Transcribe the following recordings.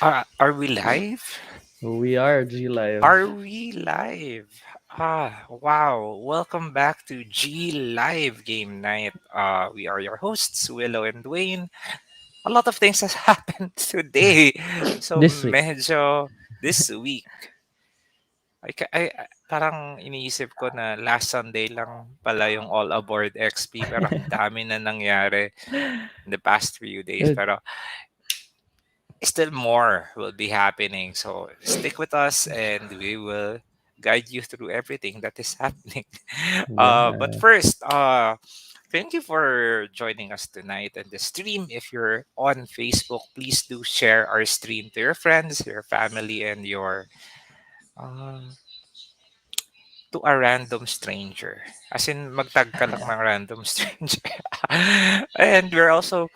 Are we live? We are G Are Live. we live? Wow. Welcome back to G Live Game Night. We are your hosts, Willow and Dwayne. A lot of things has happened today. So This week. medyo this week. Parang iniisip ko na last Sunday lang pala yung All Aboard XP pero ang dami na nangyari in the past few days. It- Pero still more will be happening. So stick with us and we will guide you through everything that is happening. But yeah. first, thank you for joining us tonight in the stream. If you're on Facebook, please do share our stream to your friends, your family, and your um, to a random stranger. As in, magtag ka lang ng random stranger. And we're also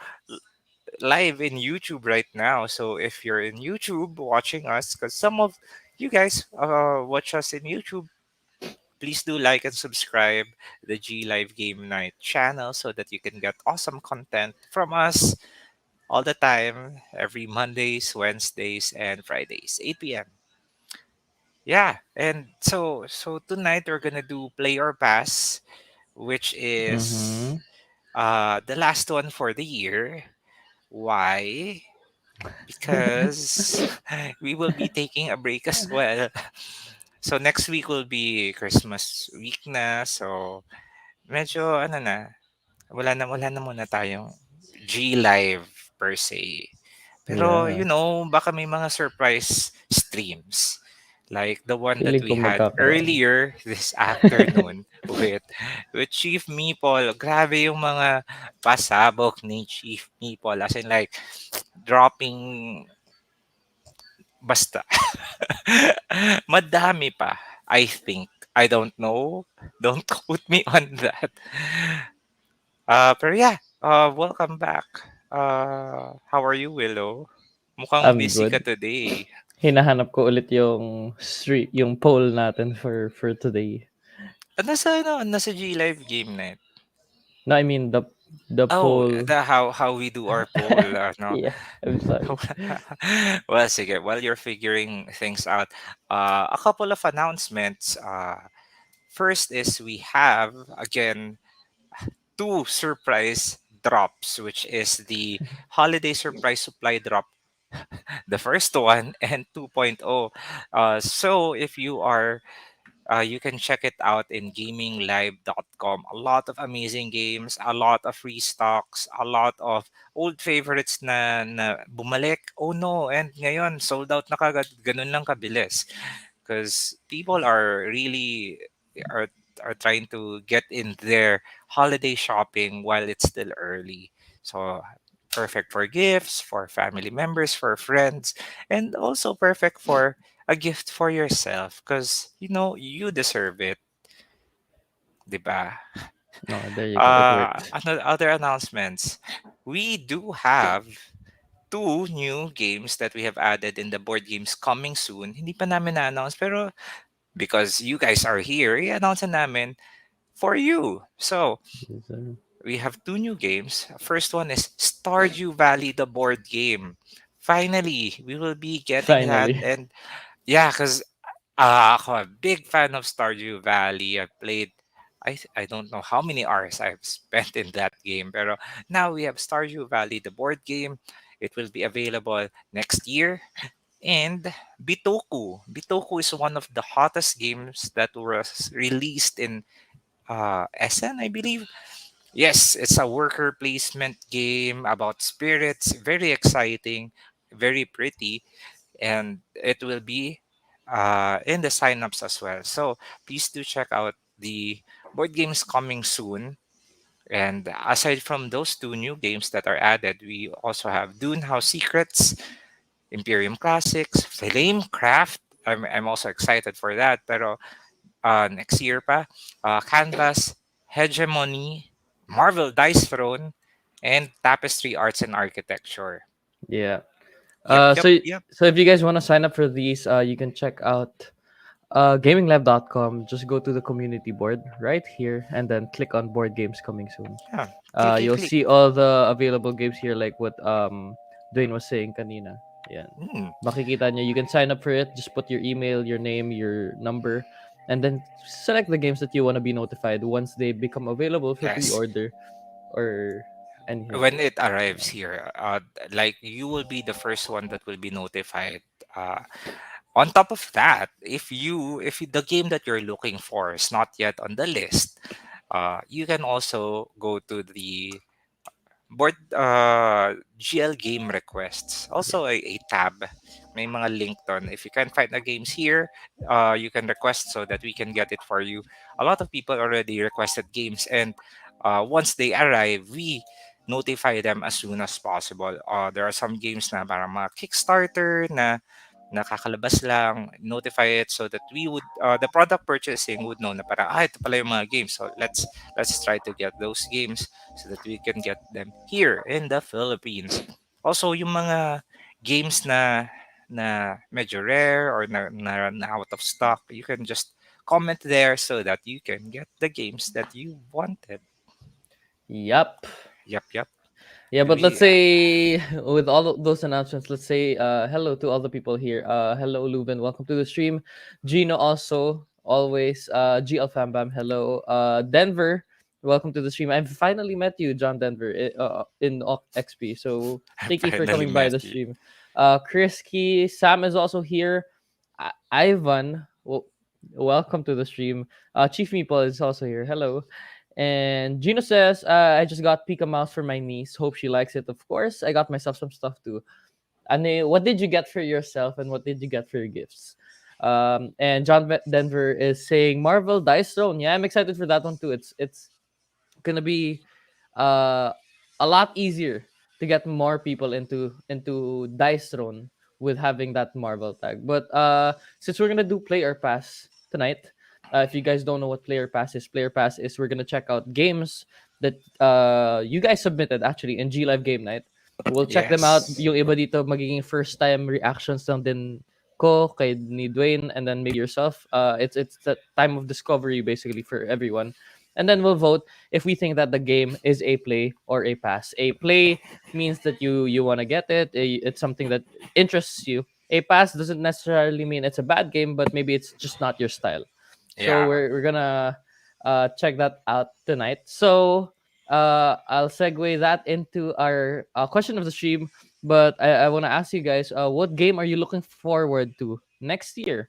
live in YouTube right now. So if you're in YouTube watching us, because some of you guys watch us in YouTube, please do like and subscribe the G Live Game Night channel so that you can get awesome content from us all the time, every Mondays, Wednesdays, and Fridays, 8 p.m. Yeah, and so tonight we're gonna do Play or Pass, which is Mm-hmm. the last one for the year. Why? Because we will be taking a break as well. So next week will be Christmas week na. So medyo ano na, wala na muna tayong G Live per se. Pero Yeah. baka may mga surprise streams. Like the one that Feeling ko we had magkakaroon. earlier this afternoon with Chief Meeple. Grabe yung mga pasabog ni Chief Meeple. As in like, dropping basta. Madami pa, I think. I don't know. Don't quote me on that. Pero yeah, welcome back. How are you, Willow? Mukhang I'm busy ka good. today. Hinahanap ko ulit yung poll natin for today. Nasa G Live game net. No, I mean the Oh, poll. how we do our poll, no? Yeah, I'm sorry. Well, sige. While you're figuring things out, a couple of announcements. First is we have again two surprise drops, which is the holiday surprise supply drop, the first one, and 2.0. So if you are, you can check it out in gaminglive.com. A lot of amazing games, a lot of free stocks, a lot of old favorites na bumalik. Oh no, and ngayon sold out na kagad. Ganun lang kabilis. Because people are really are are trying to get in their holiday shopping while it's still early. So perfect for gifts, for family members, for friends, and also perfect for a gift for yourself because you deserve it, 'di ba? No, there you go. It works. Other announcements. We do have two new games that we have added in the board games coming soon. Hindi pa namin na-announce pero because you guys are here, i-announce na namin for you. So, Yes, sir. we have two new games. First one is Stardew Valley, the board game. Finally, we will be getting that. Finally. And yeah, because ako, a big fan of Stardew Valley. I played, I don't know how many hours I've spent in that game. Pero now we have Stardew Valley, the board game. It will be available next year. And Bitoku. Bitoku is one of the hottest games that was released in SN, I believe. Yes, it's a worker placement game about spirits. Very exciting, very pretty, and it will be in the signups as well. So please do check out the board games coming soon. And aside from those two new games that are added, we also have Dune House Secrets, Imperium Classics, Flamecraft. I'm also excited for that. Pero next year pa, Canvas, Hegemony, Marvel Dice Throne, and Tapestry Arts and Architecture. Yeah. Yep, Uh, yep, so yep. so if you guys want to sign up for these, you can check out gaminglab.com. Just go to the community board right here and then click on board games coming soon. Yeah. Click, click, You'll click. see all the available games here, like what Dwayne was saying kanina. Yan. Hmm. Makikita nyo, you can sign up for it. Just put your email, your name, your number, and then select the games that you want to be notified once they become available for Yes. pre-order or anything. When it arrives Yeah. here, like you will be the first one that will be notified. Uh, on top of that, the game that you're looking for is not yet on the list, you can also go to the board GL game requests. Also a tab. May mga link ton. If you can find the games here, you can request so that we can get it for you. A lot of people already requested games, and once they arrive, we notify them as soon as possible. There are some games na parang mga Kickstarter na nakakalabas lang, notify it so that the product purchasing would know na parang, ito pala yung mga games. So let's try to get those games so that we can get them here in the Philippines. Also, yung mga games na medyo rare or na out of stock, you can just comment there so that you can get the games that you wanted. Yup. Yep. Yeah, but let's We say with all of those announcements, let's say hello to all the people here. Hello, Leuven, welcome to the stream. Gino also always. GL Fambam, hello. Denver, welcome to the stream. I've finally met you, John Denver, in XP. So thank you for finally coming by met the you. stream. Chris Key, Sam is also here. Ivan, welcome to the stream. Chief Meeple is also here. Hello. And Gino says, I just got Pika Mouse for my niece. Hope she likes it. Of course, I got myself some stuff too. And what did you get for yourself and what did you get for your gifts? And John Denver is saying Marvel Dice Throne. Yeah, I'm excited for that one too. It's gonna be uh, a lot easier to get more people into Dice Throne with having that Marvel tag. But since we're gonna do Player Pass tonight, if you guys don't know what Player Pass is we're gonna check out games that you guys submitted actually in G Live Game Night. We'll check them out. Yes. Yung iba dito magiging first time reactions lang din ko kay ni Dwayne and then maybe yourself. It's the time of discovery basically for everyone. And then we'll vote if we think that the game is a play or a pass. A play means that you want to get it. It's something that interests you. A pass doesn't necessarily mean it's a bad game, but maybe it's just not your style. So Yeah. we're gonna check that out tonight. So I'll segue that into our question of the stream. But I want to ask you guys, what game are you looking forward to next year?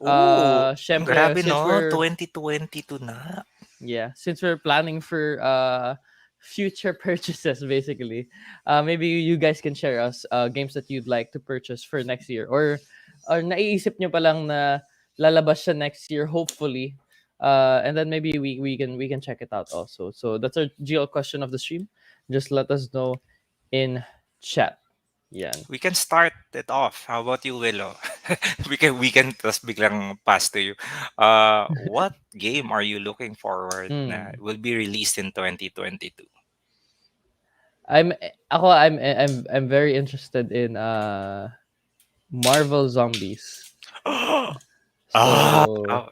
Oh, Syempre, grabe since no, we're 2022 na. yeah, since we're planning for future purchases, basically, maybe you guys can share us games that you'd like to purchase for next year, or naiisip nyo pa lang na lalabas siya next year, hopefully, and then maybe we can check it out also. So that's our GL question of the stream. Just let us know in chat. Yan. We can start it off. How about you, Willow? we can just biglang pass to you. What game are you looking forward na Mm. will be released in 2022? I'm I'm very interested in Marvel Zombies. Ah, So oh,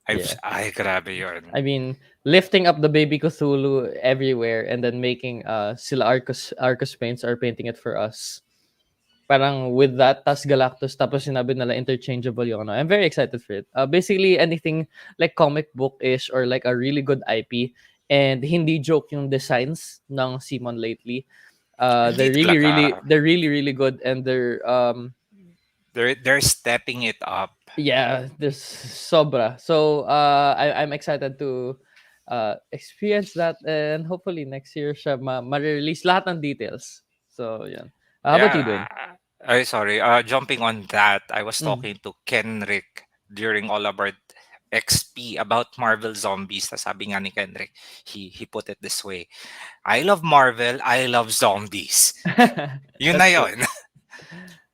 yeah, ay grabe yun. I mean lifting up the baby Cthulhu everywhere and then making sila Arcus Paints are painting it for us. Parang with that tas Galactus tapos sinabi nila interchangeable yung ano. I'm very excited for it. Basically anything like comic book-ish or like a really good IP and hindi joke yung designs ng Simon lately. Hindi talaga. They're really really good and They're stepping it up. yeah, there's sobra. So I'm excited to experience that and hopefully next year siya ma-release lahat ng details. So yan. How about you, Yeah. Dwayne? I sorry. Jumping on that, I was Mm. talking to Kenrick during All About XP about Marvel Zombies. Tas sabi nga ni Kenrick, he put it this way. I love Marvel, I love zombies. Yun na That's true. yun.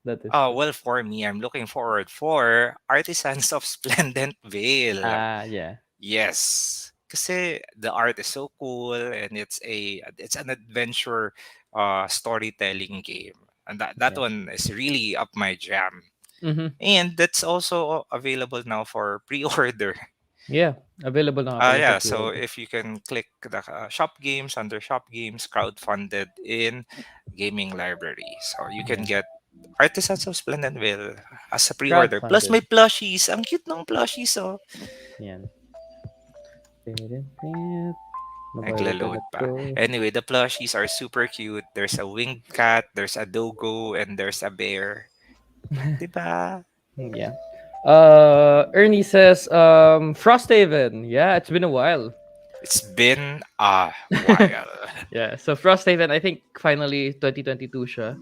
That is true. Well, for me, I'm looking forward for Artisans of Splendent Vale. Yeah. Yes. Kasi the art is so cool and it's an adventure storytelling game. And that Yeah. one is really up my jam. Mm-hmm. And that's also available now for pre-order. Yeah. Available na nga pala for Yeah, so pre-order. if you can click the shop games under shop games crowdfunded in gaming libraries, or you can Yeah. get Artisans of Splendidville as a pre-order. Plus Crowdfunded. may plushies. Ang cute ng plushies, oh. Yan. Mobile Legend, Nagla-load let's pa. go. Anyway, the plushies are super cute. There's a winged cat, there's a dogo, and there's a bear. Diba? Yeah. Ernie says, Frosthaven. Yeah, it's been a while. It's been a while. Yeah, so Frosthaven, I think finally 2022 siya.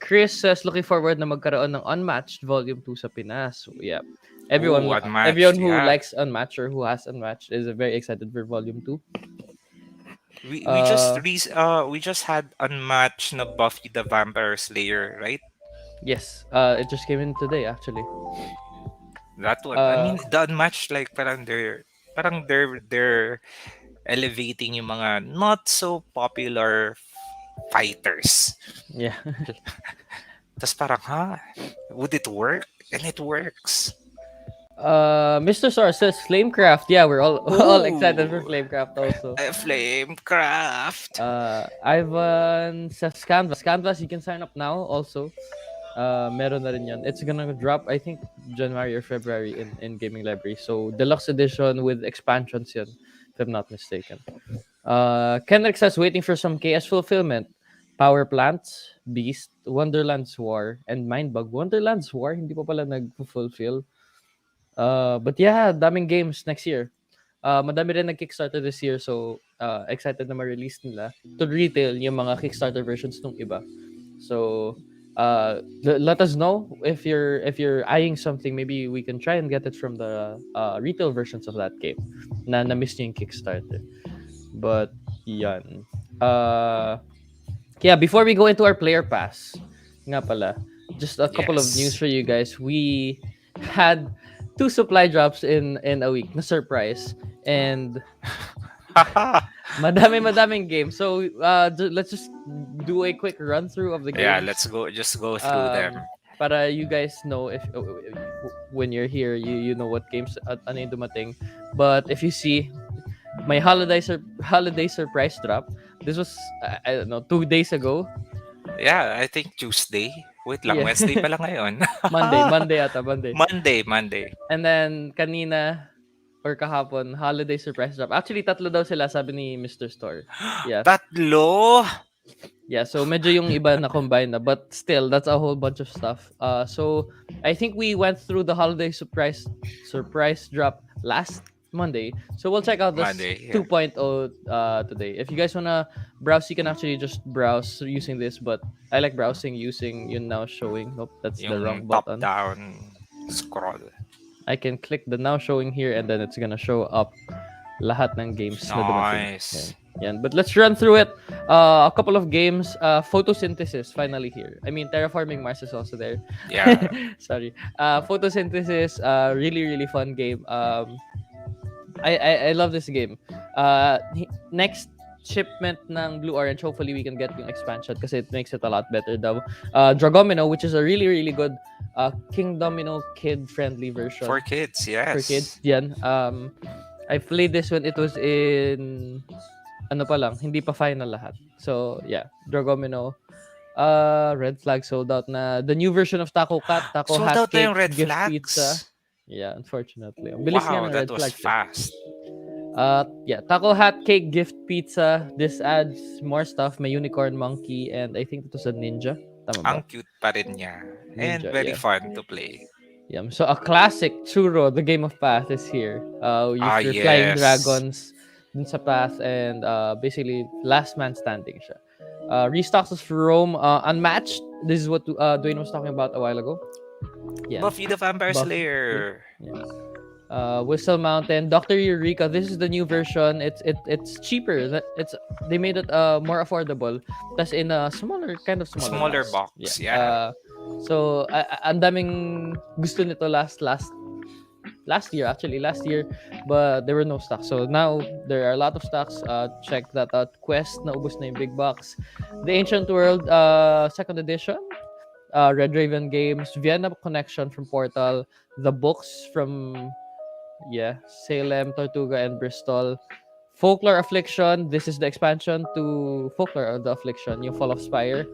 Chris says looking forward na magkaroon ng Unmatched Volume 2 sa Pinas. So, yeah. Ooh, Everyone unmatched, who yeah. likes Unmatched or who has Unmatched is very excited for Volume 2. We Uh we just had unmatched na Buffy the Vampire Slayer, right? yes, it just came in today actually. That one. I Uh mean, the unmatched, like parang they're elevating yung mga not so popular fighters. yeah. Tapos parang, would it work? And it works. Mr. Sar says Flamecraft. Yeah, we're all all excited for Ooh, Flamecraft also. Flamecraft. Ivan says Canvas. Canvas, you can sign up now also. Meron na rin yan. It's gonna drop, I think, January or February in Gaming Library. So, deluxe edition with expansions yan, if I'm not mistaken. Kenrick says, waiting for some KS fulfillment. Power Plants, Beast, Wonderland's War, and Mindbug. Wonderland's War, hindi pa pala nag-fulfill. But yeah, daming games next year. Madami rin nag-Kickstarter this year, so excited na ma-release nila to retail yung mga Kickstarter versions nung iba. So let us know if you're eyeing something. Maybe we can try and get it from the retail versions of that game na na-miss niyo yung Kickstarter. But yan. Yeah, before we go into our player pass, nga pala, just a couple of news Yes. for you guys. We had 2 supply drops in a week na surprise, and madaming games. So let's just do a quick run through of the Yeah, games. just go through them. Para you guys know if when you're here, you know what games ano yung dumating. But if you see my holiday surprise drop, this was I don't know 2 days ago. Yeah, I think Tuesday. Wait lang, Yeah. Wednesday pala ngayon. Monday ata, Monday. Monday. And then kanina or kahapon, holiday surprise drop. Actually, tatlo daw sila, sabi ni Mr. Store. Yeah. Tatlo? Yeah, so medyo yung iba na combine na, but still that's a whole bunch of stuff. So I think we went through the holiday surprise drop last Monday. So we'll check out this Monday, yeah. 2.0 today. If you guys wanna browse, you can actually just browse using this, but I like browsing using yun now showing. Nope, that's the wrong Yung button. top-down scroll. I can click the now showing here and then it's gonna show up lahat ng games na dumating. Nice. Yan. But let's run through it. A couple of games. Photosynthesis finally here. I mean, Terraforming Mars is also there. Yeah. Sorry. Photosynthesis, really fun game. I love this game. Next shipment ng Blue Orange, hopefully we can get yung expansion kasi it makes it a lot better daw. Dragomino, which is a really good King Domino kid-friendly version. For kids, yes. For kids, yan. I played this when it was in ano pa lang, hindi pa final lahat. So, yeah, Dragomino. Red Flag sold out na. The new version of Taco Cat, Taco Sold Hat out na Cake, yung red Gift flags. Pizza. Yeah, unfortunately. Ang bilis nga Wow, ng that Red was Flag. fast. Yeah, Taco Hat Cake, Gift Pizza. This adds more stuff. May unicorn monkey and I think it was a ninja. Tama ba? Ang cute pa rin niya. And Ninja, very yeah. fun to play. Yeah, so a classic Churro, the Game of Path is here. You're flying Yes. dragons dun sa path and basically last man standing siya. Restocks is for Rome, unmatched. This is what Dwayne was talking about a while ago. Yeah. Buffy the Vampire Buffy. Slayer. Yeah. Whistle Mountain, Dr. Eureka. This is the new version. It's cheaper. They made it more affordable. That's in a smaller Smaller box. Yeah. So ang daming gusto nito last year, but there were no stocks. So now there are a lot of stocks. Check that out. Quest, naubos na yung big box. The Ancient World, second edition. Red Raven Games, Vienna Connection from Portal, the books from Salem, Tortuga, and Bristol. Folklore Affliction, this is the expansion to Folklore of the Affliction, yung Fall of Spire.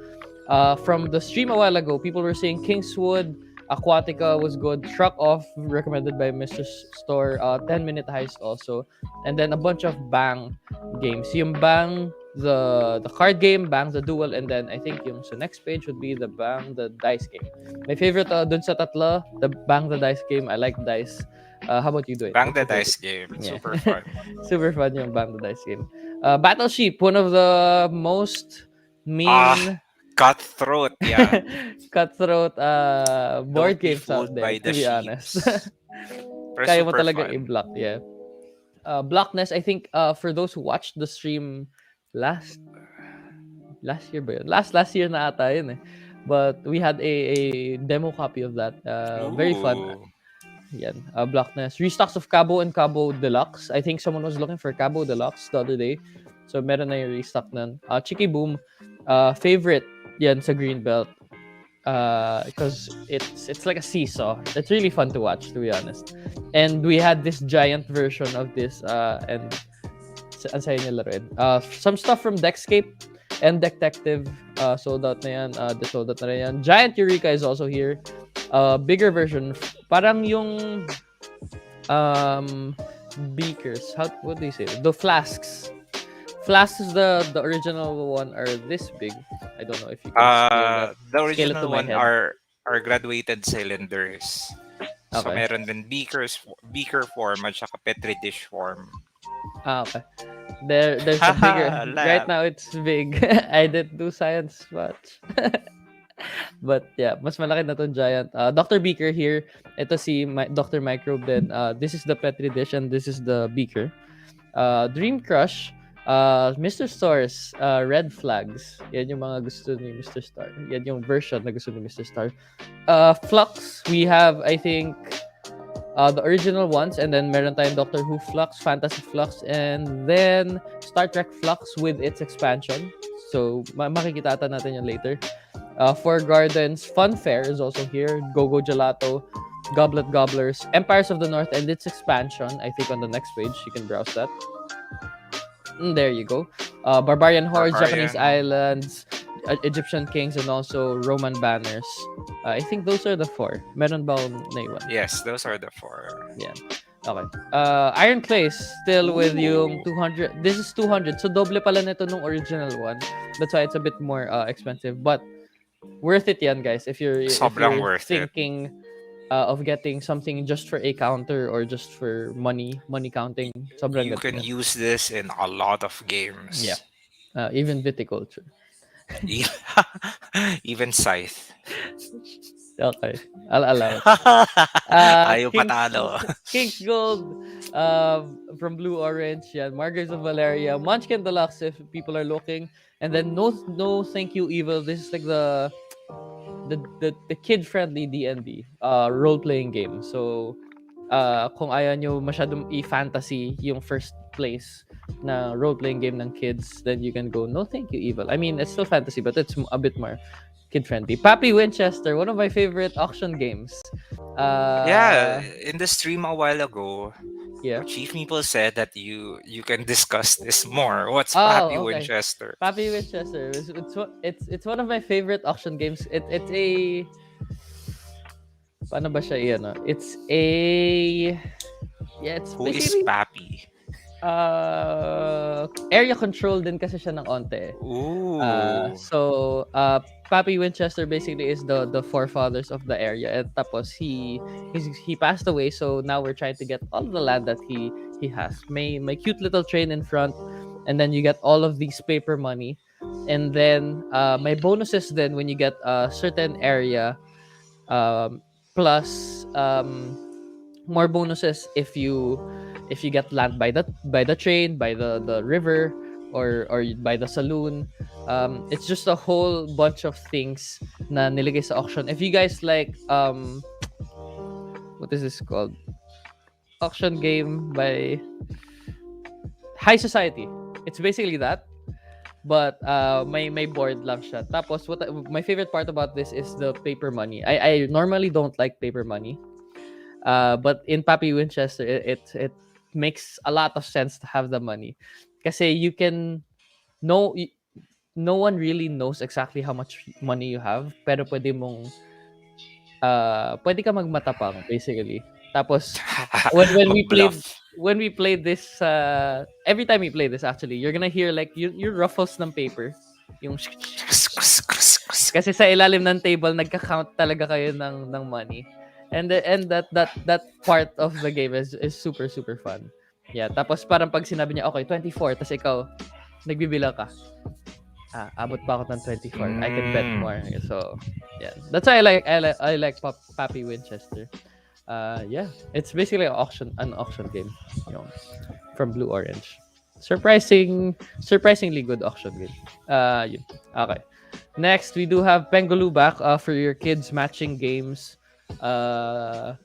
From the stream a while ago, people were saying Kingswood, Aquatica was good. Truck Off, recommended by Mr. Store. 10-minute Heist also. And then a bunch of Bang games. Yung Bang, the card game, Bang the Duel, and then I think yung sa next page would be the Bang the Dice game. My favorite dun sa tatlo, the Bang the Dice game. I like dice. How about you, do it? Bang the Dice game. Yeah. Super fun. Super fun yung Bang the Dice game. Battleship, one of the most mean Cutthroat, yeah. cutthroat board Don't be games out fooled there, by to the be honest. sheeps. Pero Kaya mo super talaga fun. i-block, yeah. Blockness, I think for those who watched the stream last year ba yun? Last year na ata yun eh. But we had a demo copy of that. Very fun. Ooh. Yan. Blockness. Restocks of Cabo and Cabo Deluxe. I think someone was looking for Cabo Deluxe the other day. So meron na yung restock nun. Chicky Boom. Favorite yan sa Greenbelt. Because it's like a seesaw. It's really fun to watch, to be honest. And we had this giant version of this and ang saya niya laruin. Some stuff from Deckscape and Detective sold out na yan. Sold out na rin yan. Giant Eureka is also here. Bigger version. Parang yung beakers. What do you say? The flasks. Flasks is the original one are this big. I don't know if you can The scale it original to my one head. are graduated cylinders. So Okay. meron din beaker form at saka petri dish form. Okay. There's a bigger. Right Lab. now it's big. I didn't do science much. But yeah, mas malaki na tong giant. Dr. Beaker here. Ito si Dr. Microbe din. This is the petri dish and this is the beaker. Dream Crush. Mr. Star's Red Flags. Yan yung mga gusto ni Mr. Star. Yan yung version na gusto ni Mr. Star. Flux, we have, I think, the original ones, and then meron tayong Doctor Who Flux, Fantasy Flux, and then Star Trek Flux with its expansion. So, makikita ata natin yan later. Four Gardens, Fun Fair is also here. Go-Go Gelato, Goblet Gobblers, Empires of the North, and its expansion. I think on the next page, you can browse that. There you go. Barbarian Hordes, Japanese Islands, Egyptian Kings, and also Roman Banners. I think those are the four. Meron ba akong naiwan? Yes, those are the four. Yeah. Okay. Iron Clays, still with yung 200. This is 200. So, doble pala nito nung original one. That's why it's a bit more expensive. But, worth it yan, guys. If you're Worth thinking of getting something just for a counter or just for money counting, sobrang You ganda can yan. use this in a lot of games. Yeah. Even viticulture. Even Scythe. Okay. I'll allow it. Ayaw patalo. King's Gold from Blue Orange. Yeah. Margaret of Valeria. Munchkin Deluxe if people are looking. And then no Thank You Evil. This is like the kid-friendly D&D role-playing game. So, kung ayaw nyo masyadong i-fantasy yung first place na role-playing game ng kids, then you can go No Thank You Evil. I mean, it's still fantasy, but it's a bit more kid-friendly. Pappy Winchester, one of my favorite auction games. Yeah, in the stream a while ago, Yeah. Chief Meeple said that you can discuss this more. What's Oh, Pappy okay. Winchester? Pappy Winchester. It's one of my favorite auction games. It's a paano ba siya ano? It's a it's Who is basically Pappy? area control din kasi siya ng onte. Ooh. So Pappy Winchester basically is the forefathers of the area, and tapos he passed away, so now we're trying to get all of the land that he has. May cute little train in front, and then you get all of these paper money, and then may bonuses then when you get a certain area, plus more bonuses if you get land by the train, by the river, or by the saloon. It's just a whole bunch of things na nilagay sa auction. If you guys like what is this called? Auction game by High Society. It's basically that. But my board lang siya. Tapos my favorite part about this is the paper money. I normally don't like paper money. But in Pappy Winchester, it makes a lot of sense to have the money. Kasi you can no no one really knows exactly how much money you have, pero pwede ka magmatapang basically. Tapos when we played Mag-bluff. this every time we play this actually, you're gonna hear like yung ruffles ng paper, yung kasi sa ilalim ng table nagka-count talaga kayo ng money. And that part of the game is super super fun. Yeah, tapos parang pag sinabi niya okay 24 tapos ikaw nagbibilang ka. Abot pa ako ng 24. I can bet Mm. more. So, yeah. That's why I like Pappy Winchester. Yeah, it's basically an auction game, you know, from Blue Orange. Surprisingly good auction game. Yun. Okay. Next, we do have Pengulu back for your kids matching games.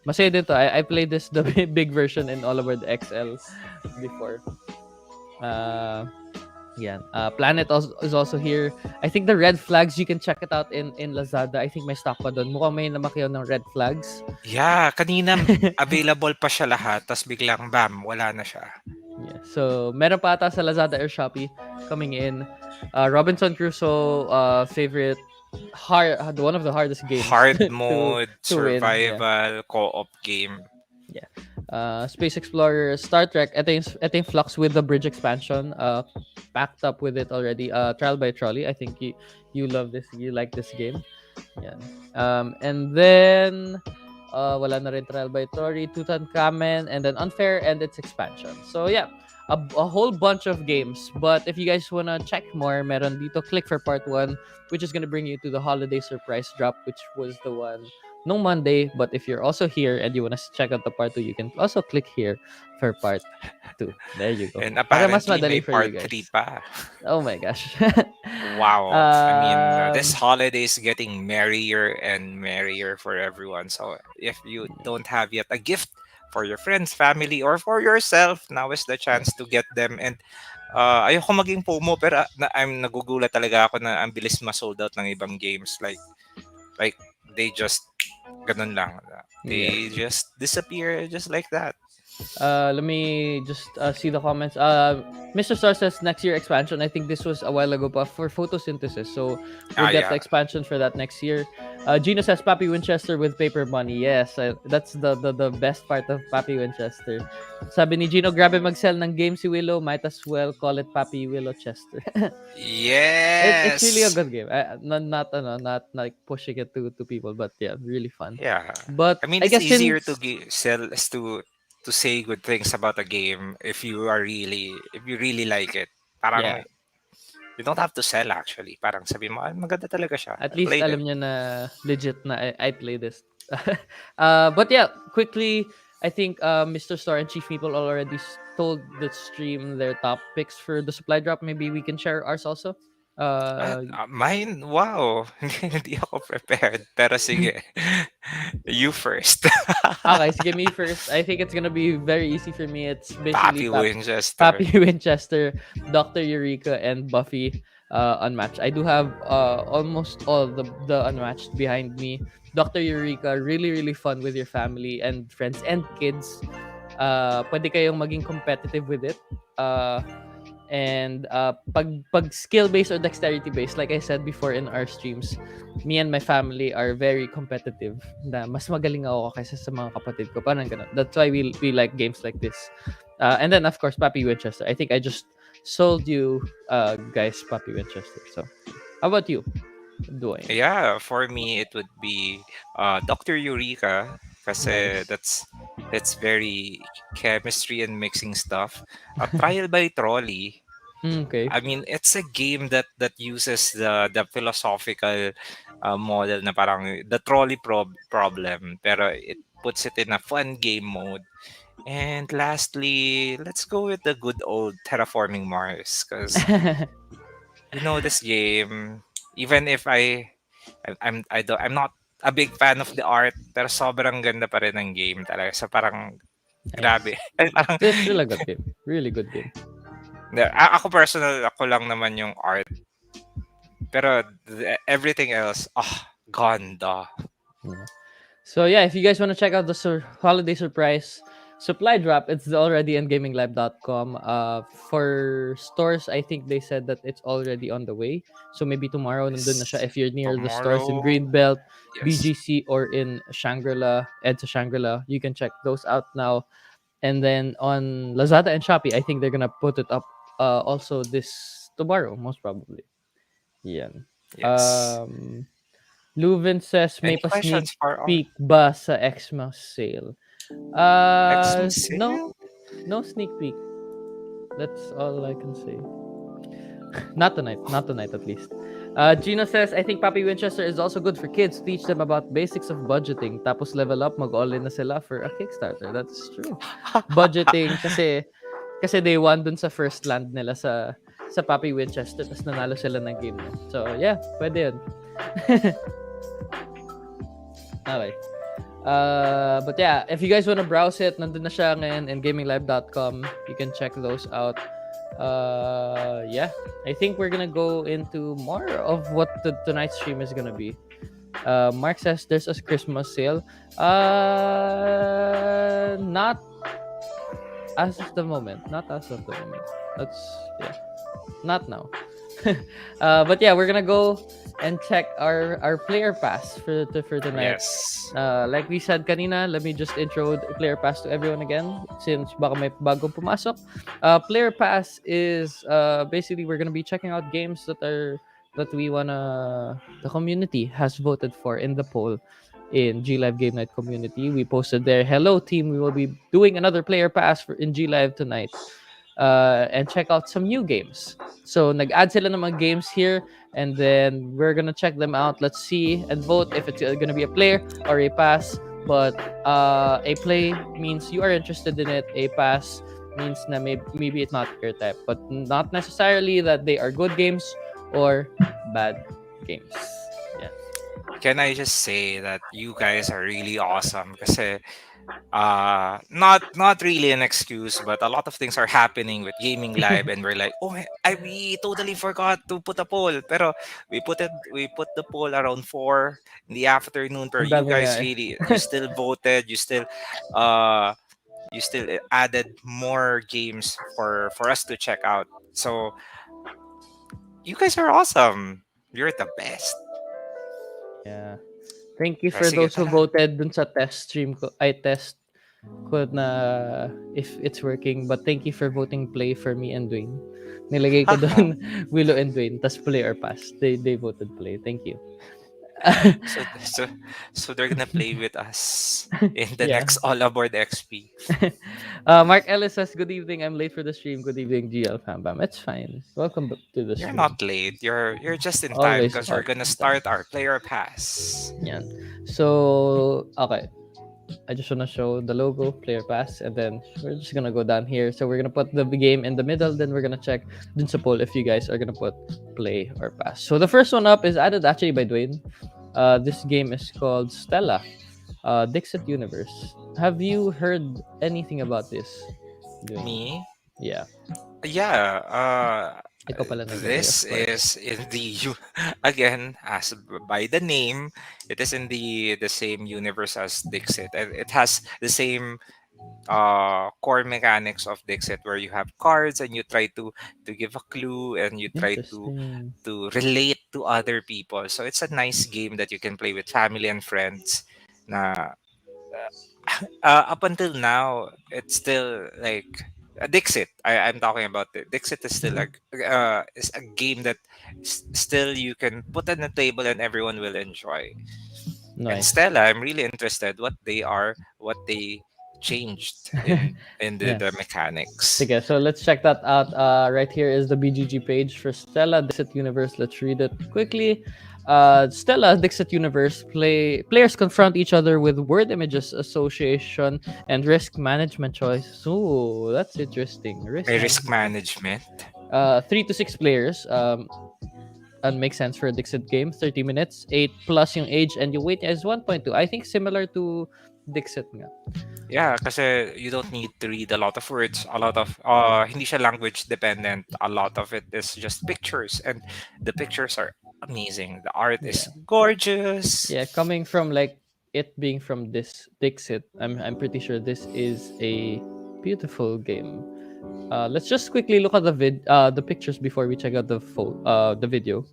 Masaya din to. I played this the big version in All Over the XL before. Uh, yeah. Planet is also here. I think the red flags, you can check it out in Lazada. I think may stock pa doon. Mukhang may namaki ng red flags. Yeah, kanina available pa siya lahat, tas biglang bam, wala na siya. Yeah. So, meron pa ata sa Lazada or Shopee coming in. Robinson Crusoe, favorite one of the hardest games Hard to mode, win. Yeah. survival, co-op game. Yeah. Space Explorer, Star Trek, ito yung Flux with the bridge expansion, packed up with it already. Trial by Trolley, I think you love this, you like this game. Yeah. And then wala na rin Trial by Trolley, Tutankhamen, and then Unfair and its expansion. So yeah, a whole bunch of games. But if you guys wanna check more, meron dito, click for part 1, which is gonna bring you to the holiday surprise drop, which was the one no Monday. But if you're also here and you wanna check out the part 2, you can also click here for part 2. There you go. And Para mas apparently madali may for you part guys. 3 pa. Oh my gosh. Wow. I mean, this Um, holiday is getting merrier and merrier for everyone. So if you don't have yet a gift for your friends, family, or for yourself, now is the chance to get them. And ayoko maging FOMO, pero I'm nagugulat talaga ako na ang bilis ma-sold out ng ibang games. Like they just, ganun lang. They just disappear just like that. Let me just see the comments. Mr. Star says next year expansion. I think this was a while ago, but for photosynthesis, so we'll get the Yeah. expansion for that next year. Gino says Pappy Winchester with paper money. Yes, that's the best part of Pappy Winchester. Sabi ni Gino, grabe mag-sell ng game si Willow. Might as well call it Pappy Willow Chester. It's really a Yes. good game. Not like pushing it to people, but yeah, really fun. Yeah. But I mean, I it's guess easier since to sell as to say good things about a game if you really like it. yeah, Parang you don't have to sell actually. Parang sabi mo, "Ay, maganda talaga siya. at I least played it." alam niya na legit na I play this. But yeah, quickly, I think Mr. Star and Chief Meeple already told the stream their top picks for the supply drop. Maybe we can share ours also. Mine, wow. Hindi ako prepared. Pero sige. You first. Okay, sige, me first. I think it's gonna be very easy for me. It's basically Pappy Winchester. Pappy Winchester, Dr. Eureka, and Buffy unmatched. I do have almost all the unmatched behind me. Dr. Eureka, really, really fun with your family and friends and kids. Pwede kayong maging competitive with it. And pag skill based or dexterity based, like I said before in our streams, me and my family are very competitive, na mas magaling ako kaysa sa mga kapatid ko, parang ganun. That's why we like games like this. And then of course Pappy Winchester. I think I just sold you guys Pappy Winchester. So how about you, Dwayne? Yeah, for me it would be Dr. Eureka kasi Nice. that's very chemistry and mixing stuff. Trial by Trolley. Okay. I mean, it's a game that uses the philosophical model na parang the trolley problem, pero it puts it in a fun game mode. And lastly, let's go with the good old Terraforming Mars because this game. Even if I'm not a big fan of the art, pero sobrang ganda pa rin ng game talaga. So parang Nice. grabe. Parang It's still a good game. Really good game. ako personal, ako lang naman yung art. Pero everything else, ganda. So yeah, if you guys want to check out the holiday surprise, Supply drop, it's already on gaminglive.com. For stores, I think they said that it's already on the way. So maybe tomorrow nandun na siya Yes. if you're near the stores in Tomorrow. Greenbelt, Yes. BGC, or in Shangri-La, EDSA Shangri-La. You can check those out now. And then on Lazada and Shopee, I think they're gonna put it up also this tomorrow, most probably. Yeah. Yes. Um, Leuven says may Any pa sneak questions for our peek ba sa Xmas sale? Xmas No, sale? no sneak peek. That's all I can say. Not tonight. Not tonight, at least. Gino says, I think Papi Winchester is also good for kids. Teach them about basics of budgeting. Tapos level up, mag-all-in na sila for a Kickstarter. That's true. Budgeting kasi they won dun sa first land nila sa Papi Winchester. Tapos nanalo sila ng game na. So, yeah. Pwede yun. Okay. But yeah, if you guys want to browse it, nandun na siya ngayon in gaminglive.com. You can check those out. Yeah, I think we're gonna go into more of what tonight's stream is gonna be. Mark says there's a Christmas sale. Not as of the moment. Not as of the moment. That's yeah, not now. But yeah, we're gonna go and check our player pass for tonight. Yes. Like we said kanina, let me just intro the player pass to everyone again since baka may bagong pumasok. Player pass is basically we're gonna be checking out games that we wanna the community has voted for in the poll in G Live Game Night community. We posted there, hello team, we will be doing another player pass in G Live tonight. And check out some new games. So nag-add sila ng mga games here, and then we're gonna check them out. Let's see and vote if it's gonna be a player or a pass. But a play means you are interested in it. A pass means na maybe it's not your type, but not necessarily that they are good games or bad games. Yeah. Can I just say that you guys are really awesome? Kasi not really an excuse, but a lot of things are happening with gaming live, and we're like, oh, we totally forgot to put a poll. Pero we put the poll around 4 in the afternoon. Pero Ang you dami guys nangyari. really, you still voted, uh you still added more games for us to check out. So you guys are awesome. You're the best. Yeah. Thank you Kaya for sige, those who tara. voted dun sa test stream ko. I test ko na if it's working. But thank you for voting play for me and Dwayne. Nilagay ko Haha. doon Willow and Dwayne. Tas play or pass. They voted play. Thank you. So, so, so they're gonna play with us in the Yeah. next All Aboard XP. Mark Ellis says, good evening. I'm late for the stream. Good evening, GL Fambam. It's fine. Welcome to the You're stream. not late. You're just in time Always because we're start. gonna start our player pass. Yan. So, okay. I just want to show the logo, player pass, and then we're just gonna go down here. So we're gonna put the game in the middle, then we're gonna check dun sa poll if you guys are gonna put play or pass. So the first one up is added actually by Dwayne. This game is called Stella, Dixit Universe. Have you heard anything about this, Dwayne? Me? Yeah. Yeah. Ikaw pala naglagay, of This course. is in again, as by the name, it is in the same universe as Dixit. And it has the same core mechanics of Dixit, where you have cards and you try to give a clue, and you try Interesting. to relate to other people. So it's a nice game that you can play with family and friends. Na up until now, it's still like Dixit. I'm talking about it. Dixit is still is a game that still you can put on the table and everyone will enjoy. And Nice. Stella, I'm really interested what they changed in Yeah. the mechanics. Okay, so let's check that out. Right here is the BGG page for Stella Dixit Universe. Let's read it quickly. Stella Dixit Universe players confront each other with word images association and risk management choice. Ooh, that's interesting. May risk management. 3 to 6 players. And makes sense for a Dixit game. 30 minutes, 8 plus yung age, and yung weight is 1.2. I think similar to Dixit nga. Yeah, kasi you don't need to read a lot of words, a lot of hindi siya language dependent. A lot of it is just pictures, and the pictures are amazing. The art is Yeah. gorgeous. Yeah, coming from like it being from this Dixit, I'm pretty sure this is a beautiful game. Let's just quickly look at the pictures before we check out the video.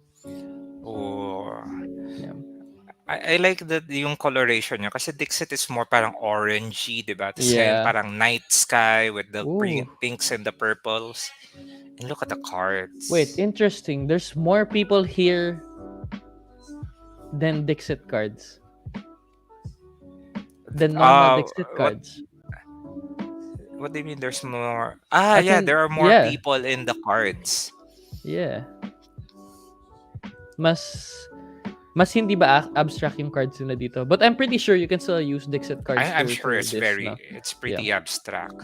Oh, Yeah. I like that yung coloration niya kasi Dixit is more parang orangey, di ba? Tapos ngayon Yeah. parang night sky with the Ooh. pinks and the purples. And look at the Wait, cards. interesting. There's more people here than Dixit cards. Than normal Dixit What cards. what do you mean there's more? Ah, As yeah, in, there are more yeah, people in the cards. yeah. Mas mas hindi ba abstract yung cards nila dito? But I'm pretty sure you can still use Dixit cards I'm to sure this, no? it's Yeah. pretty abstract.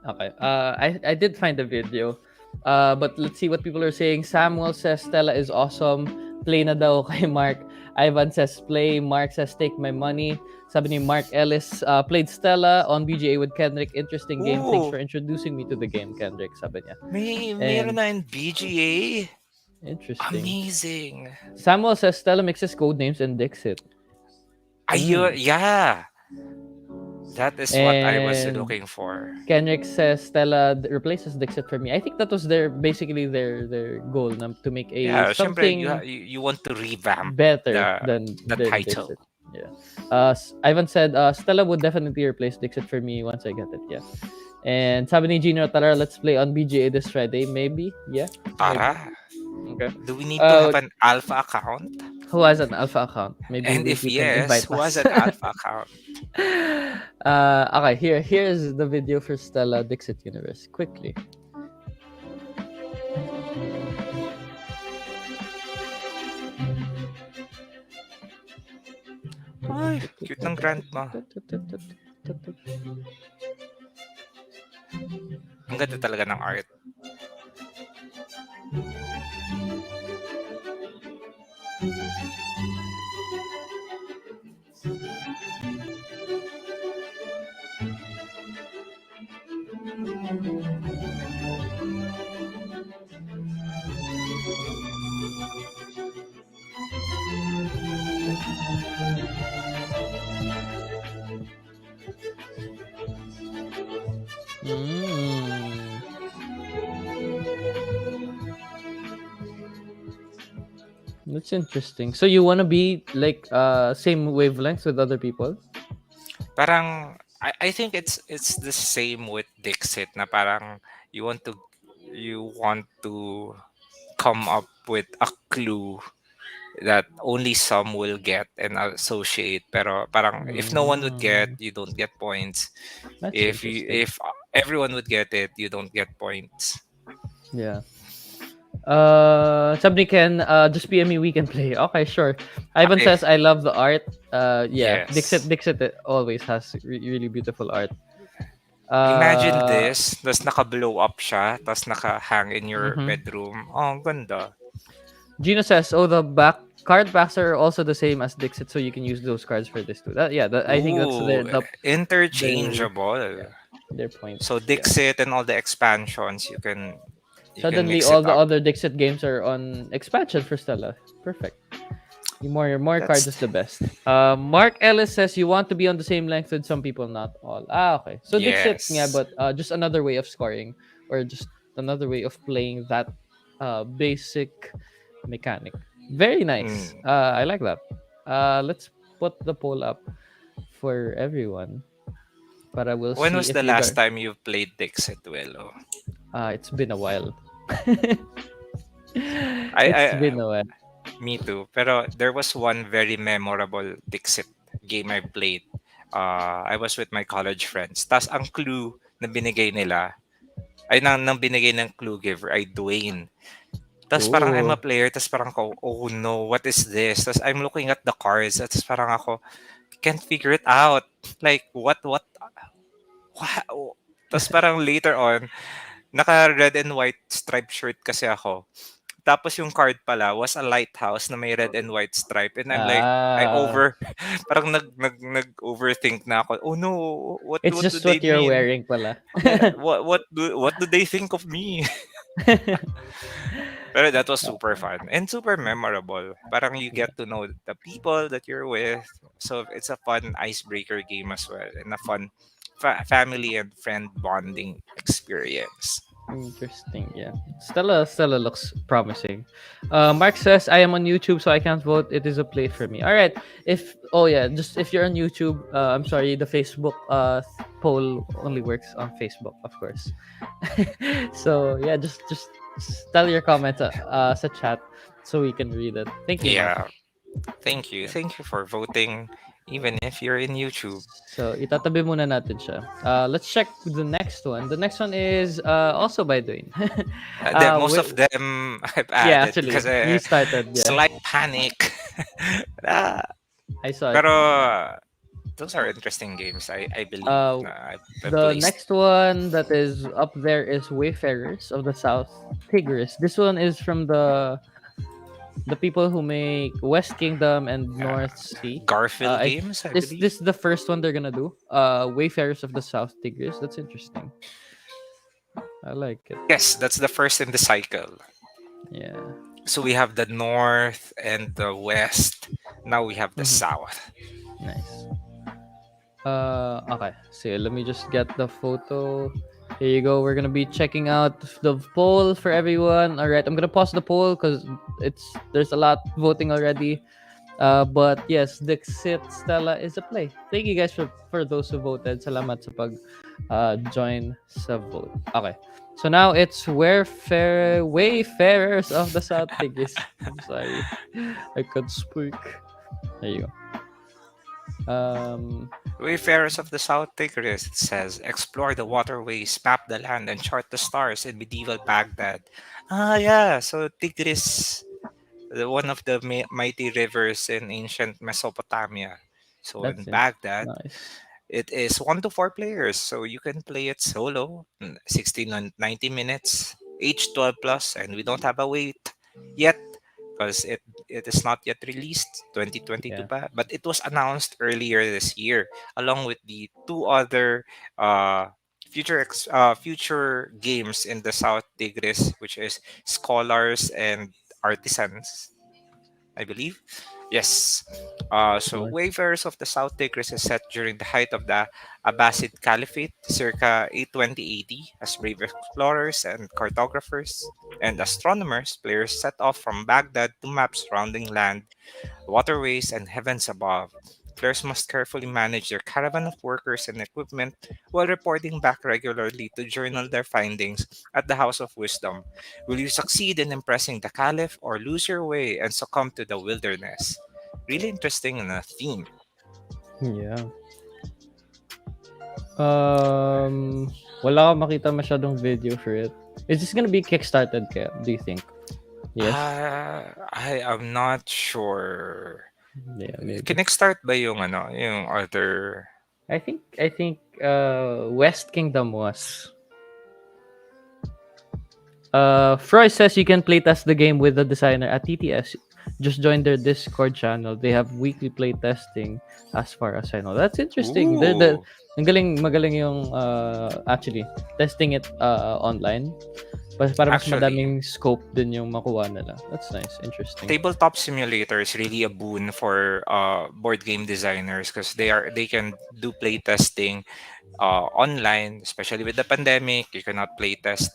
Okay. I did find the video. But let's see what people are saying. Samuel says Stella is awesome. Play na daw kay Mark. Ivan says play. Mark says take my money. Sabi ni Mark Ellis, played Stella on BGA with Kendrick. Interesting game. Thanks Ooh, for introducing me to the game, Kendrick. Sabi niya. meron And na in BGA. interesting. Amazing. Samuel says Stella mixes code names and Dixit. Ayun, yeah. That is what I was And looking for. Kendrick says Stella replaces Dixit for me. I think that was basically their goal to make Yeah, syempre something you want to revamp better the than title. Dixit. Yeah. Ivan said Stella would definitely replace Dixit for me once I get it. Yeah. And sabi ni Gino Tara, let's play on BGA this Friday. Maybe. Yeah. Tara. Maybe. Okay. Do we need to have an alpha account? Who has an alpha account? Maybe And if we can yes, invite who us. has an alpha account? Okay, here's the video for Stella Dixit Universe. Quickly. Ay, cute ng grandma. Ang ganda talaga ng art. That's interesting. So you wanna be like same wavelength with other people? Parang I think it's the same with Dixit na parang you want to come up with a clue that only some will get and associate, pero parang if no one would get, you don't get points. That's If interesting. everyone would get it, you don't get points. Yeah. Somebody can just PM me, we can play. Okay, sure. Ivan Okay. says I love the art. Yeah, Yes. Dixit always has really beautiful art. Imagine this, tas naka-blow up siya, tas naka-hang in your Mhm. bedroom. Oh, ang ganda. Gino says, "Oh, the card backs are also the same as Dixit, so you can use those cards for this too." I think that's Ooh, interchangeable. their point. So Dixit and all the expansions, you can Suddenly, mix all it the up. other Dixit games are on expansion for Stella. Perfect. More cards is the best. Mark Ellis says you want to be on the same length with some people, not all. Okay. So Dixit, yeah, Yes. but just another way of scoring, or just another way of playing that basic mechanic. Very nice. I like that. Let's put the poll up for everyone. But I will When see was if the you last guys. time you played Dixit, Willow? It's been a while. I It's been a while. Me too. Pero there was one very memorable Dixit game I played. I was with my college friends. Tas ang clue na binigay nila, nang binigay ng clue giver ay Dwayne. Tas parang I'm a Ooh. player, tas parang ko, oh no, what is this? Tas I'm looking at the cards, tas parang ako, can't figure it out. Like, what? Tas parang later on, naka red and white striped shirt kasi ako. Tapos yung card pala was a lighthouse na may red and white stripe, and I'm like parang nag-overthink na ako. Oh no, what It's do just they what you're mean? wearing pala. What do they think of me? Pero that was super fun and super memorable. Parang you Yeah. get to know the people that you're with. So it's a fun icebreaker game as well and a fun family and friend bonding experience. Interesting, yeah. Stella looks promising. Mark says I am on YouTube, so I can't vote. It is a play for me. All right. If oh yeah, just if you're on YouTube, I'm sorry, the Facebook poll only works on Facebook, of course. So yeah, just tell your comments sa chat so we can read it. Thank you, Mark. Yeah. Thank you. Yeah. Thank you for voting even if you're in YouTube. So itatabi muna natin siya. Let's check the next one. The next one is also by Dwayne. Most We, of them I've yeah, added because actually, you started. Yeah, slight panic. Ah, I saw it. pero those are interesting games. I believe Uh, I've the placed. next one that is up there is Wayfarers of the South Tigris. This one is from the people who make West Kingdom and uh, North Sea. Garfield games, I This believe. is the first one they're gonna do. Wayfarers of the South Tigris. That's interesting. I like it. Yes, that's the first in the cycle. Yeah. So we have the north and the west. Now we have the Hmm. south. Nice. Okay. So let me just get the photo. Here you go. We're gonna be checking out the poll for everyone. All right, I'm gonna pause the poll because there's a lot voting already. But yes, Dixit Stella is a play. Thank you guys for those who voted. Salamat sa pag join sa vote. Okay. So now it's Wayfarers of the South Tigris. I'm sorry. I could speak. There you go. Wayfarers of the South Tigris, it says, explore the waterways, map the land, and chart the stars in medieval Baghdad. Ah, yeah. So Tigris, one of the mighty rivers in ancient Mesopotamia. So in That's it. Baghdad, Nice. it is 1 to 4 players, so you can play it solo, 16 and 90 minutes, age 12 plus, and we don't have a wait yet because it is not yet released 2022 Yeah. pa, but it was announced earlier this year along with the two other uh, future games in the South Tigris, which is Scholars and Artisans, I believe. Yes. So Sure. Wayfarers of the South Tigris is set during the height of the Abbasid Caliphate, circa 820 AD, as brave explorers and cartographers and astronomers. Players set off from Baghdad to map surrounding land, waterways, and heavens above. Players must carefully manage their caravan of workers and equipment while reporting back regularly to journal their findings at the House of Wisdom. Will you succeed in impressing the Caliph or lose your way and succumb to the wilderness? Really interesting theme. Yeah. Wala akong makita masyadong video for it. Is this gonna be kickstarted kaya, do you think? Yes? I am not sure. Yeah, maybe. Kinex-start ba yung other. I think West Kingdom was. Froy says you can playtest the game with the designer at TTS. Just join their Discord channel. They have weekly playtesting as far as I know. That's interesting. Ooh, Ang magaling yung actually testing it online. Para mas actually, madaming scope din yung makuha nila. That's nice. Interesting. Tabletop Simulator is really a boon for board game designers because they can do playtesting online, especially with the pandemic. You cannot playtest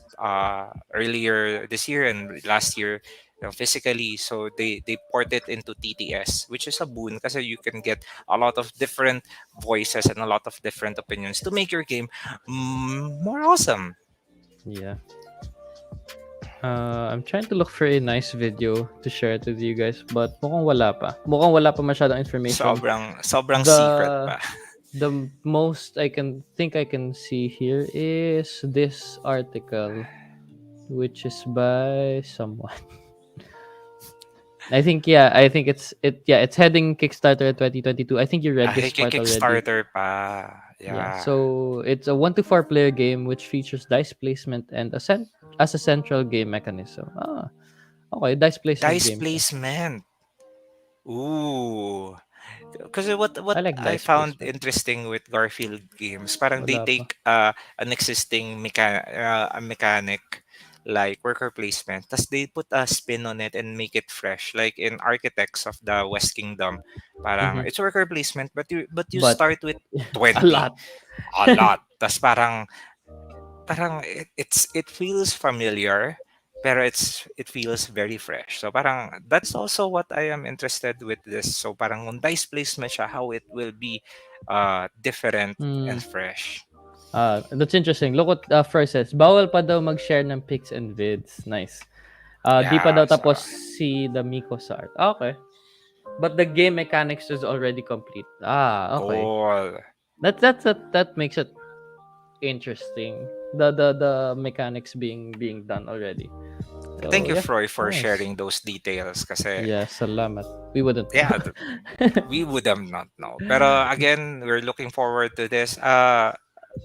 earlier this year and last year, physically. So they port it into TTS, which is a boon because you can get a lot of different voices and a lot of different opinions to make your game more awesome. Yeah. I'm trying to look for a nice video to share it with you guys, but mukhang wala pa. Mukhang wala pa masyadong information. Sobrang secret The pa. the most I can see here is this article, which is by someone. I think it's heading Kickstarter 2022. I think you read Ay, this part already. Kickstarter pa. Yeah, Yeah. so it's a 1 to 4 player game which features dice placement and as a central game mechanism. Okay, dice placement Dice game siya. placement. Ooh. Because what I like I dice found placement. interesting with Garfield games, parang they Wala pa. take an existing a mechanic, like worker placement. Thus they put a spin on it and make it fresh. Like in Architects of the West Kingdom, parang Mhm. it's worker placement, but you But start with a 20, lot. a lot. Tas parang it feels familiar, pero it feels very fresh. So parang that's also what I am interested with this. So parang kung dice placement siya, how it will be different Mm, and fresh. that's interesting. Look what Froy says. Bawal pa daw mag-share ng pics and vids. Nice. Di pa daw Yeah, so tapos si the Miko sa art. Okay. But the game mechanics is already complete. Okay. cool. That makes it interesting. The mechanics being done already. Thank So you, yeah, Froy, for nice. sharing those details. Kasi Yeah, salamat. We wouldn't know. yeah, we would have not know. Pero again, we're looking forward to this.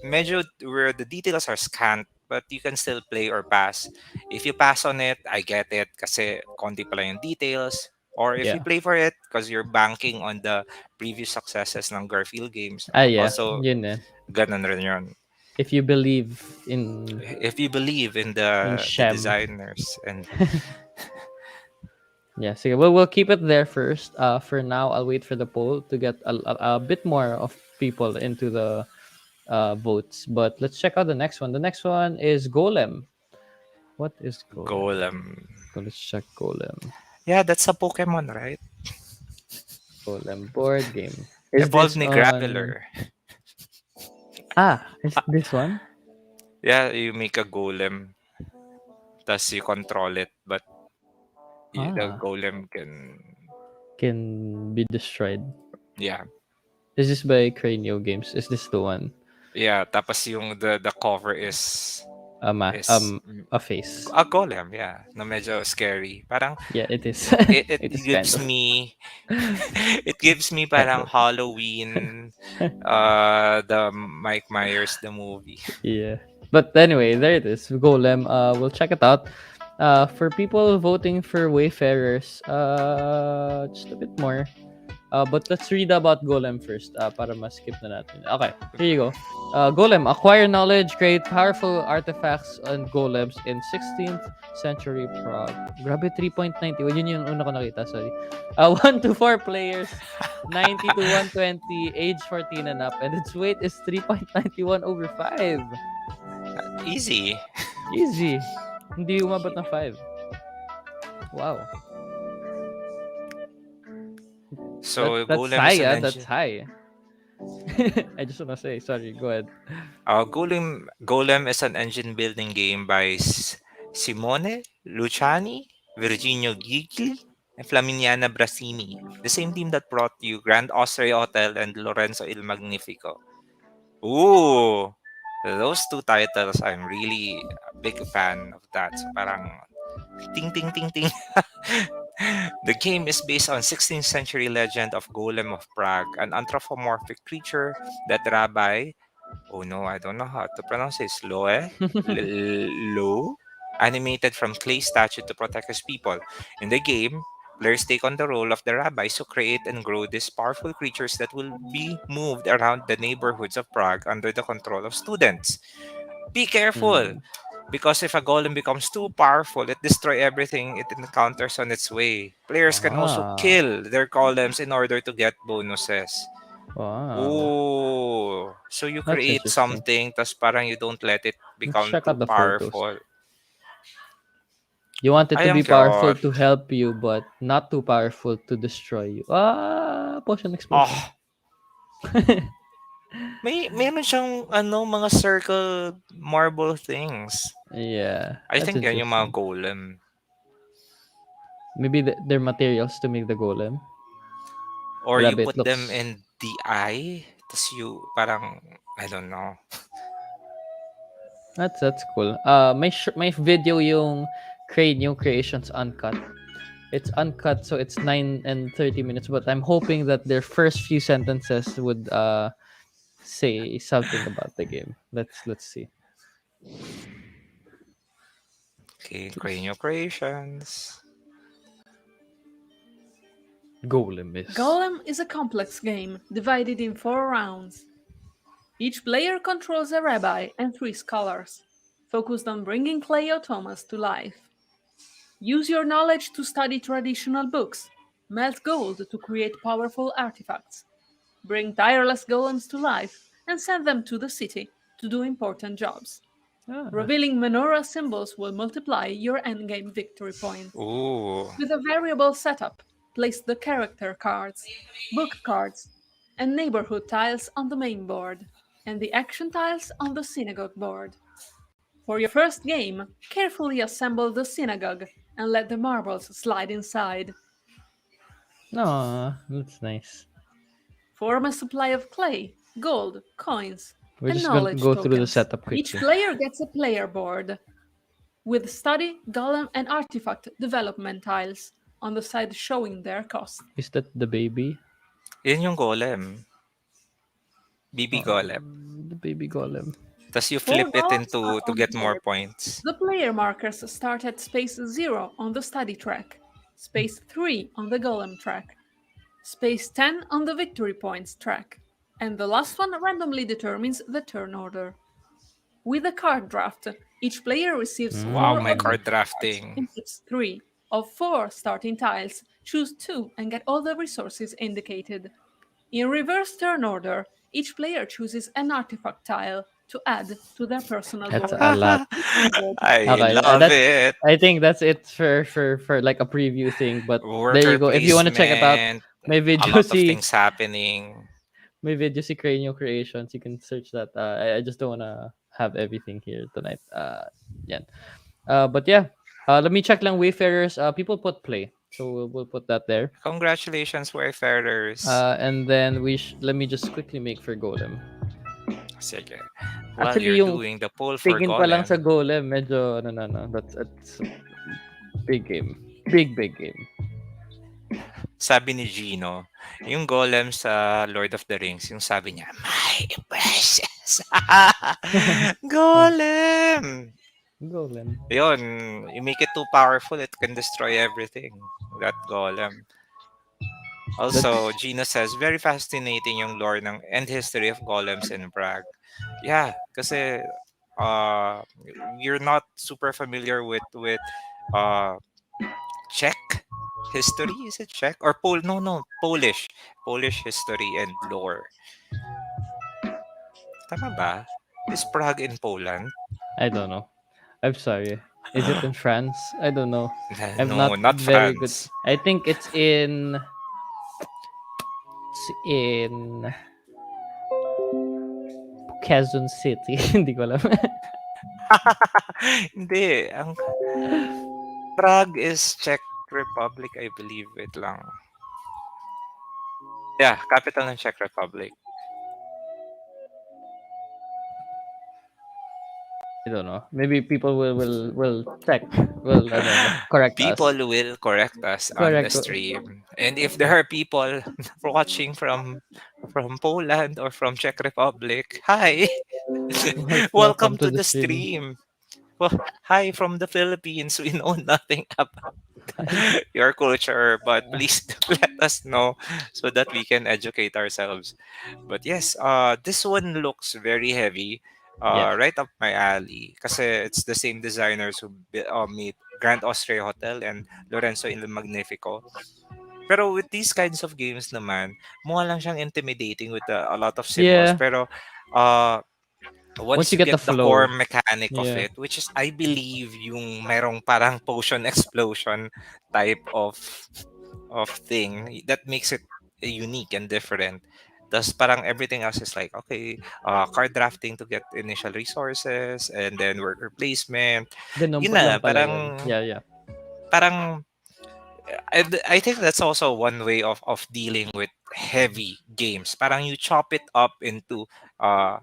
Medyo where the details are scant, but you can still play or pass. If you pass on it, I get it kasi konti pa lang yung details. Or if you Yeah. play for it because you're banking on the previous successes ng Garfield games, Yeah. also Yun eh. ganun rin yun. If you believe in If you believe in the Shem. designers and Yeah, so we'll keep it there first. For now, I'll wait for the poll to get a bit more of people into the votes. But let's check out the next one. The next one is Golem. What is Golem? Golem. Let's check Golem. Yeah, that's a Pokemon, right? Golem board game. Is Evolve this ni on? Graveler. Is this one? Yeah, you make a golem, thus you control it, but the Ah, golem can, can be destroyed. yeah, Is this by Cranio Games? Is this the one? yeah. Tapos yung the cover is A face. a golem, yeah, na medyo scary. Parang Yeah, it is. it It is kind gives of. me it gives me Kind parang of. Halloween, the Mike Myers the movie. Yeah. But anyway, there it is. Golem. We'll check it out. For people voting for Wayfarers, just a bit more. But let's read about Golem first, para ma-skip na natin. Okay, here you go. Golem, acquire knowledge, create powerful artifacts and golems in 16th century Prague. Grabe, 3.90. Well, yun yung una ko nakita, sorry. 1 to 4 players, 90 to 120, age 14 and up, and its weight is 3.91 over 5. Easy. Easy. Hindi umabot ng 5. Wow. So That's golem high, is an That's engine. high. I just wanna say, sorry, go ahead. Golem is an engine building game by Simone Luciani, Virginio Gigli, and Flaminiana Brasini, the same team that brought you Grand Austria Hotel and Lorenzo Il Magnifico. Ooh, those two titles, I'm really a big fan of that. So parang ting ting ting ting. The game is based on 16th century legend of Golem of Prague, an anthropomorphic creature that Rabbi, oh no, I don't know how to pronounce this, Lo, animated from clay statue to protect his people. In the game, players take on the role of the rabbis who create and grow these powerful creatures that will be moved around the neighborhoods of Prague under the control of students. Be careful! Mm. Because if a golem becomes too powerful, it destroys everything it encounters on its way. Players can also Ah, kill their golems in order to get bonuses. wow. Oh, so you That's create interesting. something, tas parang you don't let it Let's become check too out the photos. powerful. You want it Ay, to ang be powerful cute. to help you, but not too powerful to destroy you. Potion explosion. Oh, meron siyang mga circle marble things. Yeah, I that's think yan yung mga interesting. golem. Maybe they're materials to make the golem. Or you Grabe, it put them looks. in the eye, tas you parang, I don't know. That's cool. My video yung Crane Creations uncut. It's uncut, so it's 9 and 30 minutes. But I'm hoping that their first few sentences would say something about the game. Let's see. Okay, Cranial Creations. Golem is. Golem is a complex game divided in 4 rounds. Each player controls a rabbi and 3 scholars. focused on bringing clay automas to life. Use your knowledge to study traditional books, melt gold to create powerful artifacts, bring tireless golems to life, and send them to the city to do important jobs. Ah, Revealing menorah symbols will multiply your endgame victory points. Ooh. With a variable setup, place the character cards, book cards, and neighborhood tiles on the main board, and the action tiles on the synagogue board. For your first game, carefully assemble the synagogue and let the marbles slide inside. no, that's nice. Form a supply of clay, gold, coins, We're and just going to knowledge go through the tokens. setup Each quickly. player gets a player board with study, golem, and artifact development tiles on the side showing their cost. Is that the baby? Yun yung golem. BB Oh, golem. the baby golem. Tapos you Four flip it golems are to on the get more board. points. The player markers start at space 0 on the study track, space 3 on the golem track, space 10 on the victory points track, and the last one randomly determines the turn order. With a card draft, each player receives Wow, 4 my of the card cards drafting. and keeps 3. Of 4 starting tiles, choose 2 and get all the resources indicated. In reverse turn order, each player chooses an artifact tile to add to their personal That's board. a lot. I Okay, love that's. it. I think that's it for like a preview thing. But there you Worker go. If you want to check it out, placement, my a video lot of see things happening. my video see Cranial Creations. You can search that. I just don't wanna have everything here tonight. Yeah. But yeah. Let me check lang Wayfarers. People put play, so we'll put that there. Congratulations, Wayfarers. And then let me just quickly make for Golem. Sige. While Actually, you're yung doing the poll for tingin pa lang sa Golem, Golem, medyo no. That's big game. Big game. sabi ni Gino, yung Golem sa Lord of the Rings, yung sabi niya, my precious Golem! Golem. Yun, you make it too powerful, it can destroy everything. That Golem. Also, Gino says, very fascinating yung lore ng and history of golems in Prague. Yeah, kasi you're not super familiar with uh Czech history, is it Czech or Polish history and lore. Tama ba? Is Prague in Poland? I don't know. I'm sorry. Is it in France? I don't know. I'm No, not not very good. France. I think it's in Quezon City. Hindi ko alam. Hindi, ang Prague is Czech Republic, I believe. Wait lang. Yeah, capital ng Czech Republic. I don't know. Maybe people will check. Will correct People us. will correct us on the Correct. stream. And if there are people watching from Poland or from Czech Republic, hi. Welcome to the stream. Well, hi from the Philippines. We know nothing about your culture, but please let us know so that we can educate ourselves. But yes, this one looks very heavy. Yeah. Right up my alley. Kasi it's the same designers who made Grand Austria Hotel and Lorenzo Il Magnifico. Pero with these kinds of games naman, mukha lang siyang intimidating with a lot of symbols. Yeah. Pero once Once you you get get the the core flow. mechanic of Yeah. it, which is I believe yung merong parang potion explosion type of thing that makes it unique and different. Thus, parang everything else is like, okay, card drafting to get initial resources and then worker placement. Ganun Yun lang na, pala parang, yun. Yeah. parang, I think that's also one way of dealing with heavy games. Parang you chop it up into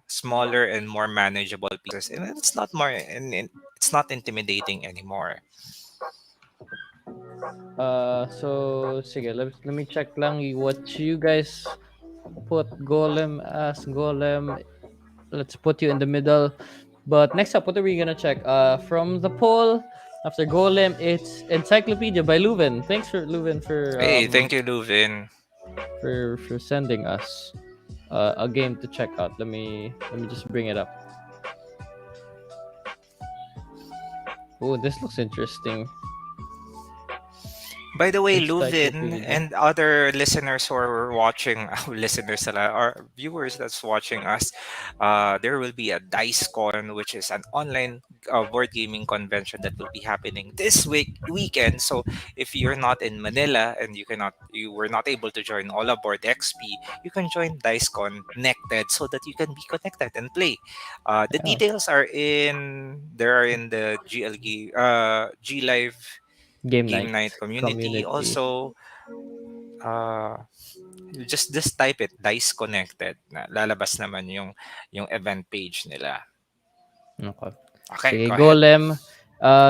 smaller and more manageable pieces, and it's not more, and it's not intimidating anymore. So sige, let me check lang what you guys put Golem as Golem. Let's put you in the middle. But next up, what are we gonna check? From the poll, after Golem, it's Encyclopedia by Leuven. Thanks for Leuven Hey, thank you, Luvin. for sending us a game to check out. Let me just bring it up. Oh, this looks interesting. By the way, Luvin Encyclopedia. and other listeners who are watching, listeners, or viewers that's watching us, there will be a DiceCon, which is an online board gaming convention that will be happening this weekend. So if you're not in Manila and you were not able to join All Aboard XP, you can join DiceCon connected so that you can be connected and play. The Yeah. details are in the G Live Game game night night community. community. Also, uh, you just type it Dice Connected. Lalabas naman yung event page nila. Okay. Okay, Sige, go ahead. Golem.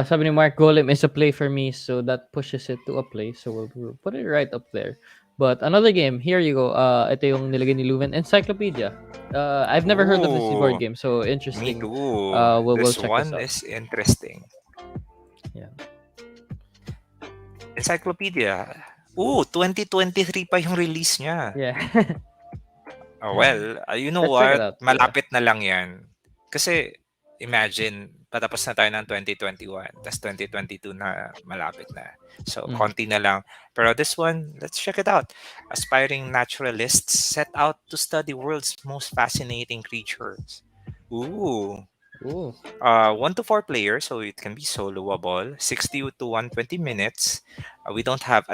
Sabi ni Mark, Golem is a play for me, so that pushes it to a play. So we'll put it right up there. But another game, here you go. Ito yung nilagay ni Luven, Encyclopedia. I've never heard of this board Ooh, game, so me interesting. too. We'll This check this one out. is interesting. Yeah. Encyclopedia. Ooh, 2023 pa yung release niya. Yeah. Well, you know Let's check it what? out. Yeah. Malapit na lang yan. Kasi, imagine, patapos na tayo ng 2021, tas 2022 na malapit na. So, Mm. konti na lang. Pero this one, let's check it out. Aspiring naturalists set out to study world's most fascinating creatures. Ooh. Ooh. 1 to 4 players, so it can be soloable. 60 to 120 minutes. We don't have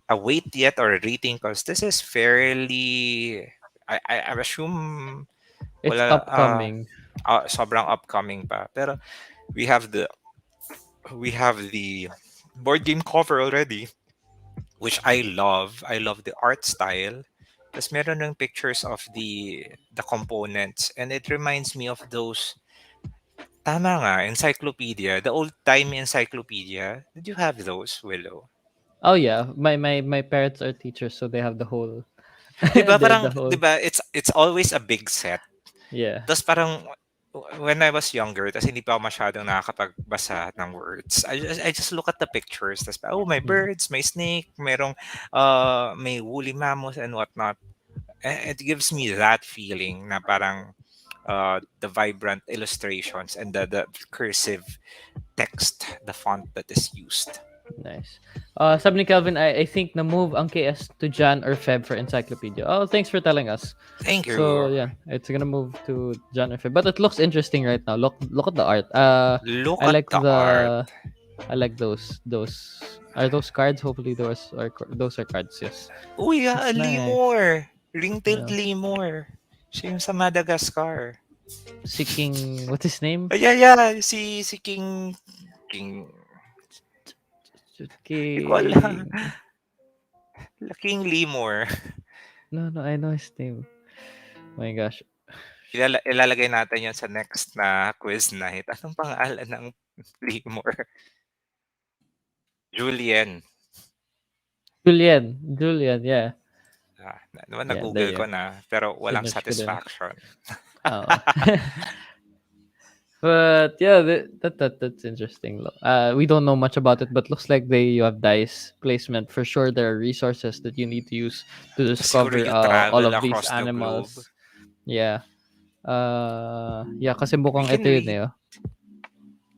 a weight yet or a rating because this is fairly. I assume It's wala upcoming. sobrang upcoming pa. Pero we have the we have the board game cover already, which I love. I love the art style. Tapos meron ng pictures of the components, and it reminds me of those. Tama nga, encyclopedia, the old-time encyclopedia. Did you have those, Willow? Oh yeah, my parents are teachers, so they have the whole 'Di ba the parang 'di whole ba it's always a big set. yeah. Tapos parang when I was younger, tapos hindi pa ako masyadong nakakapagbasa ng words. I just look at the pictures. Tapos, oh, may Mm. birds, may snake, may woolly mammoth and whatnot. It gives me that feeling na parang the vibrant illustrations and the cursive text, the font that is used. Nice. Sabi ni Calvin, I think na-move ang KS to Jan or Feb for Encyclopedia. Oh, thanks for telling us. Thank So you. yeah, it's gonna move to Jan or Feb. But it looks interesting right now. Look at the art. Look I at like the art. I like those are those cards. Hopefully those are cards. Yes. Oh yeah, a It's nice. lemur. Ring-tailed Yeah. lemur. Siya yung sa Madagascar. Seeking what's his name? Yeah. Si King. Hindi ko alam. King. King Lemur. No, I know his name. My gosh. Ilalagay natin yan sa next na quiz night. Anong pangalan ng lemur? Julien. Julian, yeah. Naman Yeah, na-google there ko you. na, pero walang Sinerch ko din. satisfaction. Oh. But yeah, that's interesting. We don't know much about it, but looks like you have dice placement for sure. There are resources that you need to use to Siguro discover you all travel of these across the globe. animals. Yeah. Yeah, kasi mukhang We can ito yun read eh. Oh.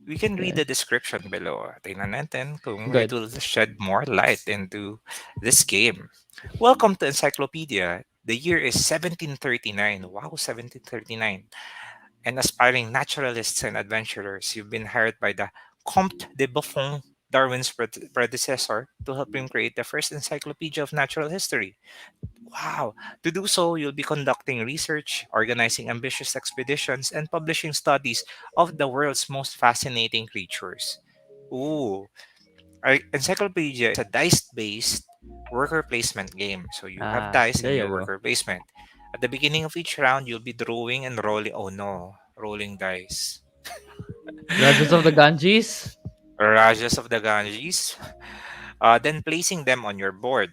We can read Okay. the description below. Tingnan natin kung it Good. will shed more light into this game. Welcome to Encyclopedia. The year is 1739. Wow, 1739. And aspiring naturalists and adventurers, you've been hired by the Comte de Buffon, Darwin's predecessor, to help him create the first encyclopedia of natural history. Wow. To do so, you'll be conducting research, organizing ambitious expeditions, and publishing studies of the world's most fascinating creatures. Ooh. Our encyclopedia is a dice-based worker placement game. So you have dice There and you your go. worker placement. At the beginning of each round, you'll be drawing and rolling. Oh no, rolling dice. Rajas of the Ganges. Rajas of the Ganges. Then placing them on your board.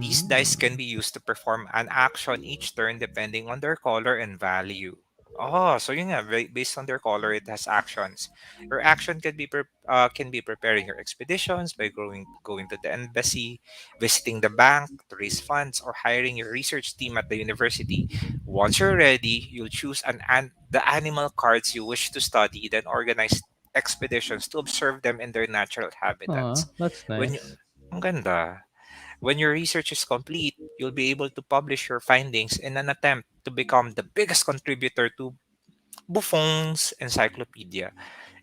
These dice can be used to perform an action each turn depending on their color and value. Oh, so yun nga, based on their color, it has actions. Your action can be preparing your expeditions by going to the embassy, visiting the bank to raise funds, or hiring your research team at the university. Once you're ready, you'll choose the animal cards you wish to study, then organize expeditions to observe them in their natural Aw, habitats. that's When you, nice. ang ganda. When your research is complete, you'll be able to publish your findings in an attempt to become the biggest contributor to Buffon's encyclopedia.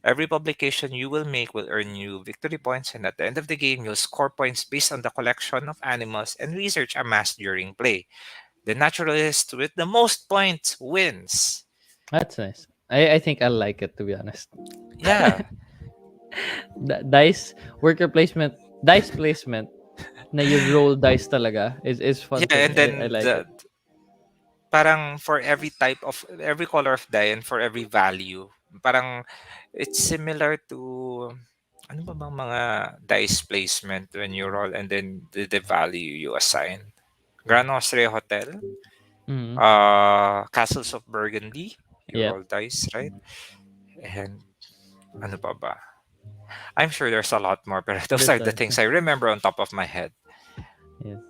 Every publication you will make will earn you victory points, and at the end of the game, you'll score points based on the collection of animals and research amassed during play. The naturalist with the most points wins. That's nice. I think I like it, to be honest. Yeah, Dice dice placement na you roll dice talaga is fun yeah, for and me. I then like it. parang for every type of every color of die and for every value, parang it's similar to ano ba bang mga dice placement when you roll and then the value you assign. Grand Austria Hotel, Mhm. Castles of Burgundy, you Yep. roll dice, right? And ano pa ba? I'm sure there's a lot more, but those There's are the things I remember on top of my head. yes.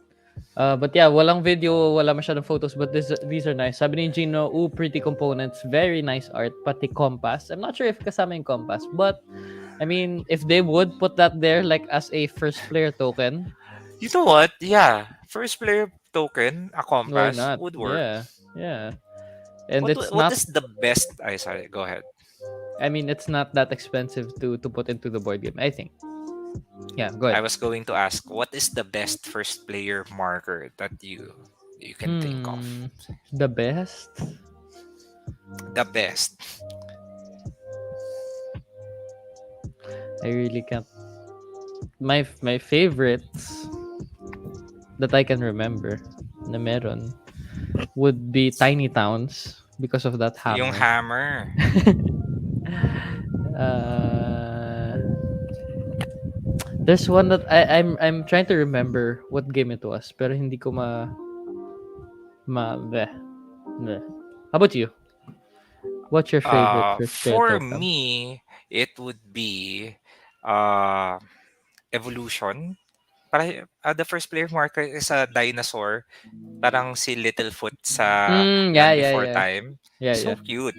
But yeah, walang video, wala masyadong photos, but these are nice. Sabi ni Gino, ooh, pretty components, very nice art, pati compass. I'm not sure if kasama yung compass, but I mean, if they would put that there like as a first player token, You know what? Yeah, first player token, a why compass not? would work. Yeah, yeah. And What it's what not, is the best? I sorry, go ahead. I mean, it's not that expensive to put into the board game, I think. Yeah, go I ahead. was going to ask, what is the best first player marker that you can think of? The best? The best. I really can't. My favorites that I can remember na meron would be Tiny Towns because of that Yung hammer. hammer. There's one that I'm trying to remember what game it was, pero hindi ko bleh. How about you? What's your favorite first player For token? me, it would be uh evolution. Para the first player marker is a dinosaur. Parang si Littlefoot sa Yeah, Land yeah, Before yeah. Time. Yeah, So yeah. cute.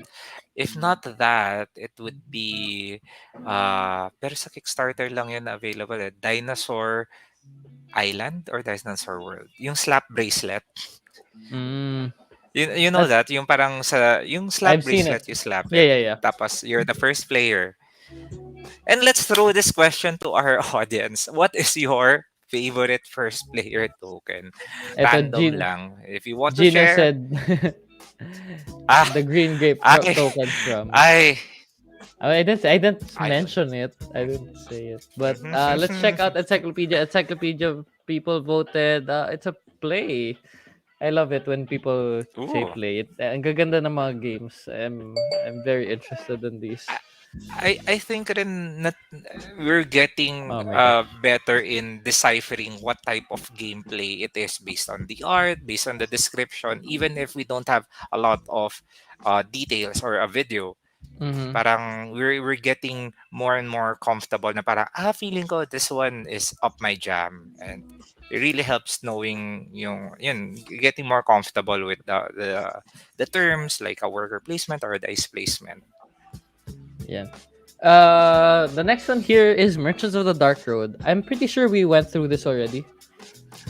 If not that, it would be pero sa Kickstarter lang yun available eh. Dinosaur Island or Dinosaur World. Yung slap bracelet. Mm, You know that's that? Yung parang yung slap I've seen it. bracelet, you slap Yeah, it. yeah, yeah. Tapos you're the first player. And let's throw this question to our audience. What is your favorite first player token? Ito, Random lang. If you want to Gino share, said ah, the green grape I, token from. I, I didn't I, mention it. I didn't say it. But let's check out Encyclopedia. Encyclopedia people voted. It's a play. I love it when people say ooh. play. Ang gaganda ng mga games. I'm very interested in these. I think rin we're getting Oh my god. better in deciphering what type of gameplay it is based on the art, based on the description, even if we don't have a lot of details or a video. Mm-hmm. Parang we're getting more and more comfortable na parang feeling ko this one is up my jam, and it really helps knowing yun getting more comfortable with the terms like a worker placement or a dice placement. Yeah. The next one here is Merchants of the Dark Road. I'm pretty sure we went through this already.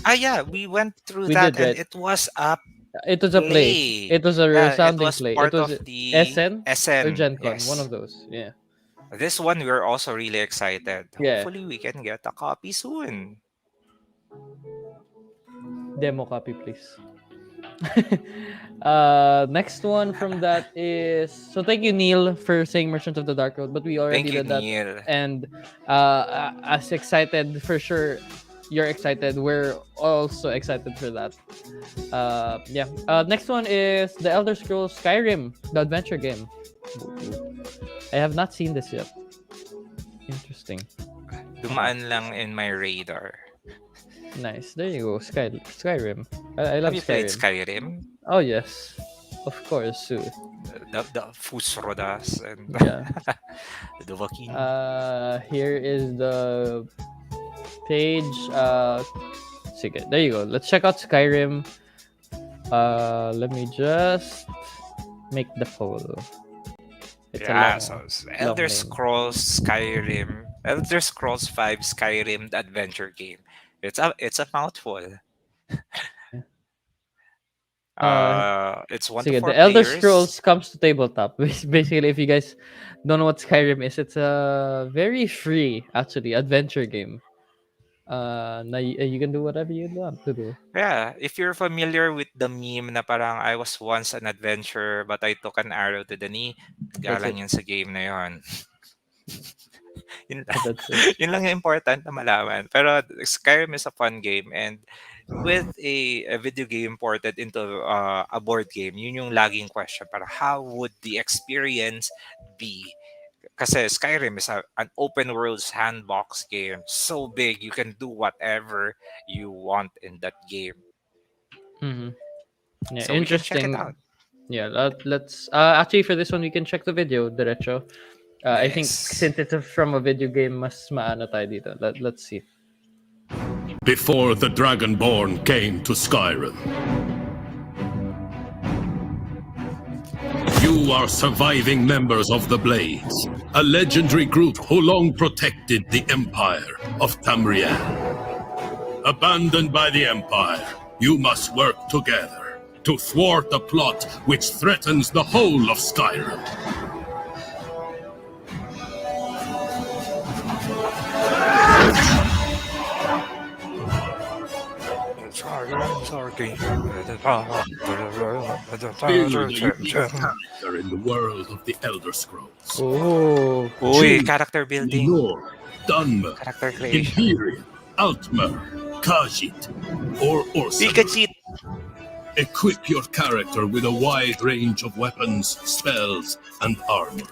Yeah, we went through We that, did, and right? it was a It was a play. play. It was a Yeah, it resounding was play. It part was of the SN or SN. Gen Con, Yes. one of those. Yeah. This one we're also really excited. Yeah. Hopefully we can get a copy soon. Demo copy, please. Next one from that is thank you, Neil, for saying Merchant of the Dark Road, but we already Thank you, did that. Neil. And as excited, for sure you're excited, we're also excited for that. Next one is the Elder Scrolls Skyrim, the adventure game. I have not seen this yet. Interesting. Dumaan lang in my radar. Nice. There you go. Skyrim. I love Have you played Skyrim. Skyrim? Oh yes, of course. The Fusrodas and Yeah. the Dovahkiin. Here is the page. Sige, there you go. Let's check out Skyrim. Let me just make the poll. It's a Yeah, long, so long Elder name. Scrolls Skyrim, Elder Scrolls 5 Skyrim the adventure game. It's a mouthful. Yeah. Uh, It's one so to yeah, four the Elder players. Scrolls comes to tabletop. Basically, if you guys don't know what Skyrim is, it's a very free, actually, adventure game. Now you can do whatever you want to do. Yeah, if you're familiar with the meme na parang I was once an adventurer but I took an arrow to the knee, That's galang it. yun sa game na yun. Yun lang, That's it. yun lang yung important na malaman. Pero Skyrim is a fun game and with a video game ported into a board game, yun yung laging question. Para how would the experience be? Kasi Skyrim is an open world sandbox game. So big, you can do whatever you want in that game. Hmm. Yeah, So we can check it out. interesting. Yeah, let's actually for this one we can check the video diretso. I think Nice. since it's from a video game, mas maano tayo dito. Let's see. Before the Dragonborn came to Skyrim. You are surviving members of the Blades, a legendary group who long protected the Empire of Tamriel. Abandoned by the Empire, you must work together to thwart a plot which threatens the whole of Skyrim. Build a unique character in the world of the Elder Scrolls. Oh, Uy, Choose character building. Lenore, Dunmer, Character creation. Imperial, Altmer, Khajiit, or Orson. Pikachu. Equip your character with a wide range of weapons, spells, and armor.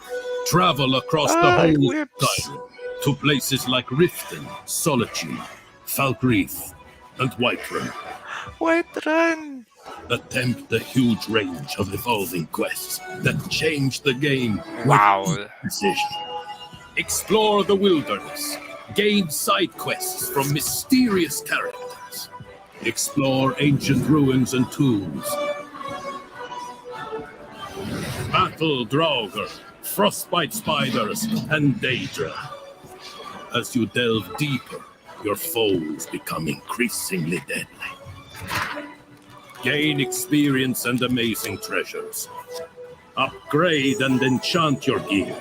Travel across the whole Equips. Skyrim to places like Riften, Solitude, Falkreath, and Whiterun. White Run. Attempt the huge range of evolving quests that change the game Wow. with precision. Explore the wilderness. Gain side quests from mysterious characters. Explore ancient ruins and tombs. Battle Draugr, Frostbite Spiders, and Daedra. As you delve deeper, your foes become increasingly deadly. Gain experience and amazing treasures. Upgrade and enchant your gear.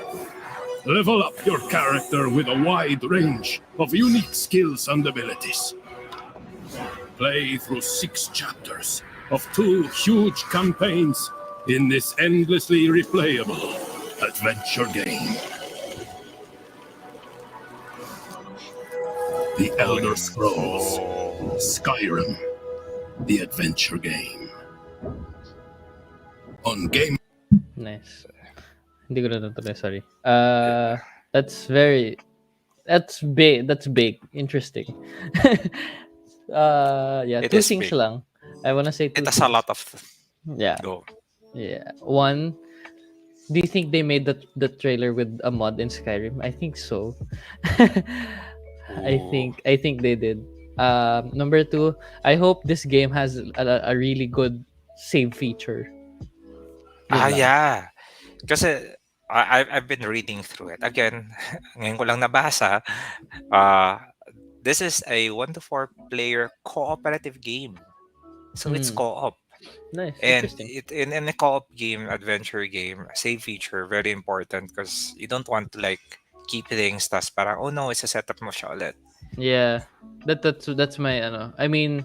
Level up your character with a wide range of unique skills and abilities. Play through 6 chapters of 2 huge campaigns in this endlessly replayable adventure game. The Elder Scrolls Skyrim, the adventure game. On Game nice. Hindi ko na natuloy, sorry. That's big. Interesting. Yeah, It two is things big. lang. I wanna say two It has a things. lot of Yeah. go. Yeah. One, do you think they made the trailer with a mod in Skyrim? I think so. I think they did. Number two, I hope this game has a really good save feature. Yun lang. Yeah. Kasi I've been reading through it. Again, ngayon ko lang nabasa. This is a 1 to 4 player cooperative game. So it's Hmm. co-op. Nice. And Interesting. in a co-op game, adventure game, save feature, very important because you don't want to like keep things tas parang, oh no, it's a setup mo siya ulit. Yeah. That's my ano. I mean,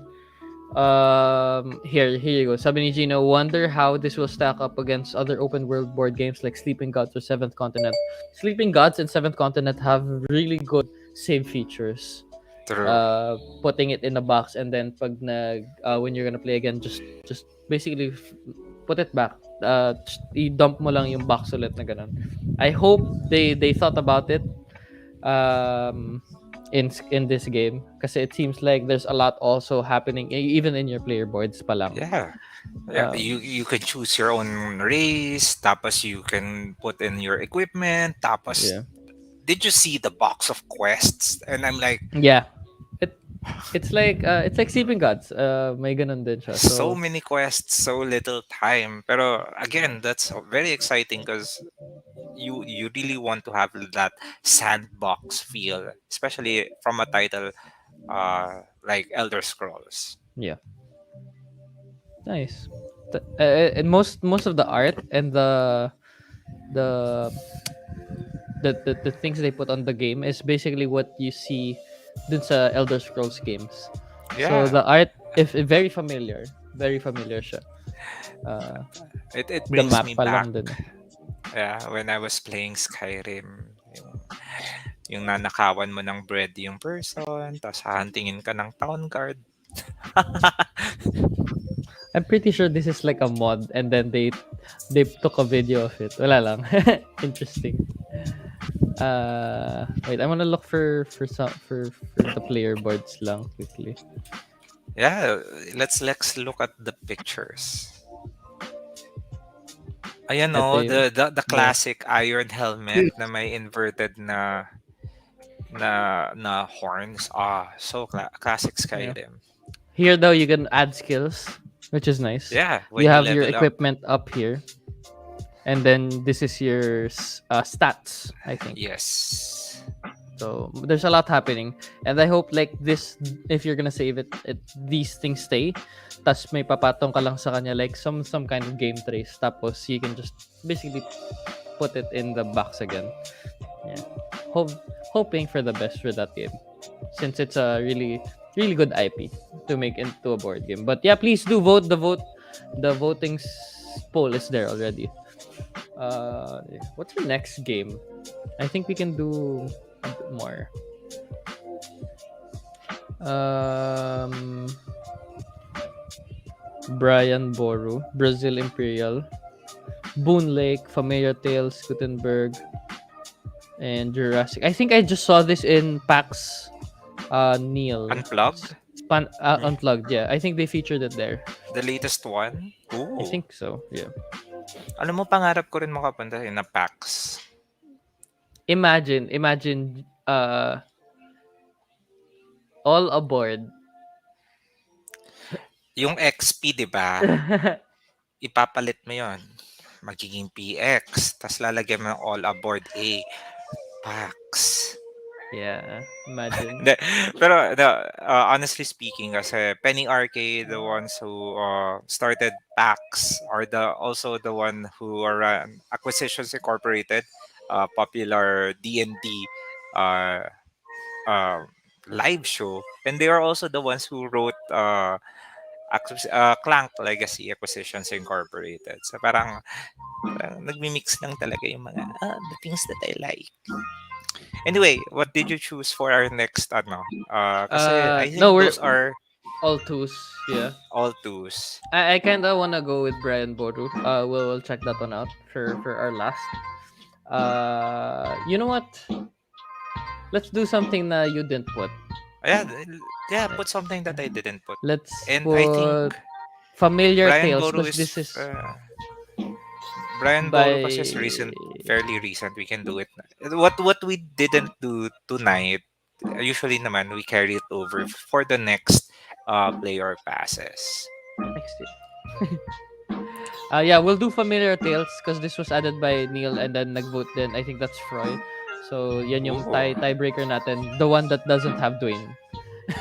here you go. Sabi ni Gino, wonder how this will stack up against other open world board games like Sleeping Gods or Seventh Continent. Sleeping Gods and Seventh Continent have really good save features. True. Putting it in a box and then when you're gonna play again, just basically put it back. I-dump mo lang yung box ulit na ganun. I hope they thought about it in this game kasi it seems like there's a lot also happening even in your player boards pa lang. Yeah. You can choose your own race, tapos you can put in your equipment, tapos Yeah. did you see the box of quests? And I'm like, Yeah. It's like Sleeping Gods. May ganun din siya. so many quests, so little time. Pero again, that's very exciting because you really want to have that sandbox feel, especially from a title like Elder Scrolls. Yeah, nice. And most of the art and the the things they put on the game is basically what you see dun sa Elder Scrolls games. So Yeah, the art, if very familiar siya. Uh, it the brings map me pa back. lang dun. Yeah, when I was playing Skyrim, yung nanakawan mo ng bread yung person, tapos hahantingin ka ng town guard. I'm pretty sure this is like a mod and then they took a video of it. Wala lang. Interesting. Wait, I'm gonna look for the player boards lang quickly. Yeah, let's look at the pictures. Ayan Ito no, yung the classic iron helmet na may inverted na horns. So classic yeah. Skyrim. Here though you can add skills, which is nice. Yeah, when You you have your level up. equipment up here. And then this is your stats, I think. Yes. So there's a lot happening, and I hope like this, if you're gonna save it, these things stay. Tas may papatong ka lang sa kanya like some kind of game trace. Tapos you can just basically put it in the box again. Yeah, hoping for the best for that game, since it's a really good IP to make into a board game. But yeah, please do vote. The voting poll is there already. What's the next game? I think we can do a bit more. Brian Boru, Brazil Imperial, Boone Lake, Familiar Tales, Gutenberg, and Jurassic. I think I just saw this in PAX Neil. Unplugged? Unplugged, yeah. I think they featured it there. The latest one? Ooh. I think so, yeah. Alam mo, pangarap ko rin makapunta na PAX. Imagine all aboard. Yung XP, di ba? Ipapalit mo yon, magiging PX, tas lalagyan mo ng all aboard A. PAX. Yeah, imagine. Hindi, pero honestly speaking, kasi Penny Arcade, the ones who started PAX, are also the one who are Acquisitions Incorporated, popular D&D uh, live show, and they are also the ones who wrote Clank Legacy Acquisitions Incorporated. So parang nagmi-mix lang talaga yung mga the things that I like. Anyway, what did you choose for our next kasi I think no, those are all twos, yeah. all twos. I kind of want to go with Brian Boru. We'll check that one out for our last. You know what? Let's do something that you didn't put. Yeah, put something that I didn't put. Let's And put I think Familiar Brian Tales, Boru because this is Brian by- Boru is fairly recent. We can do it. What we didn't do tonight, usually naman we carry it over for the next player passes. next year. Yeah, we'll do Familiar Tales because this was added by Neil and then nag-vote din. I think that's Froy. So, yan yung Ooh. tiebreaker natin. The one that doesn't have Dwayne.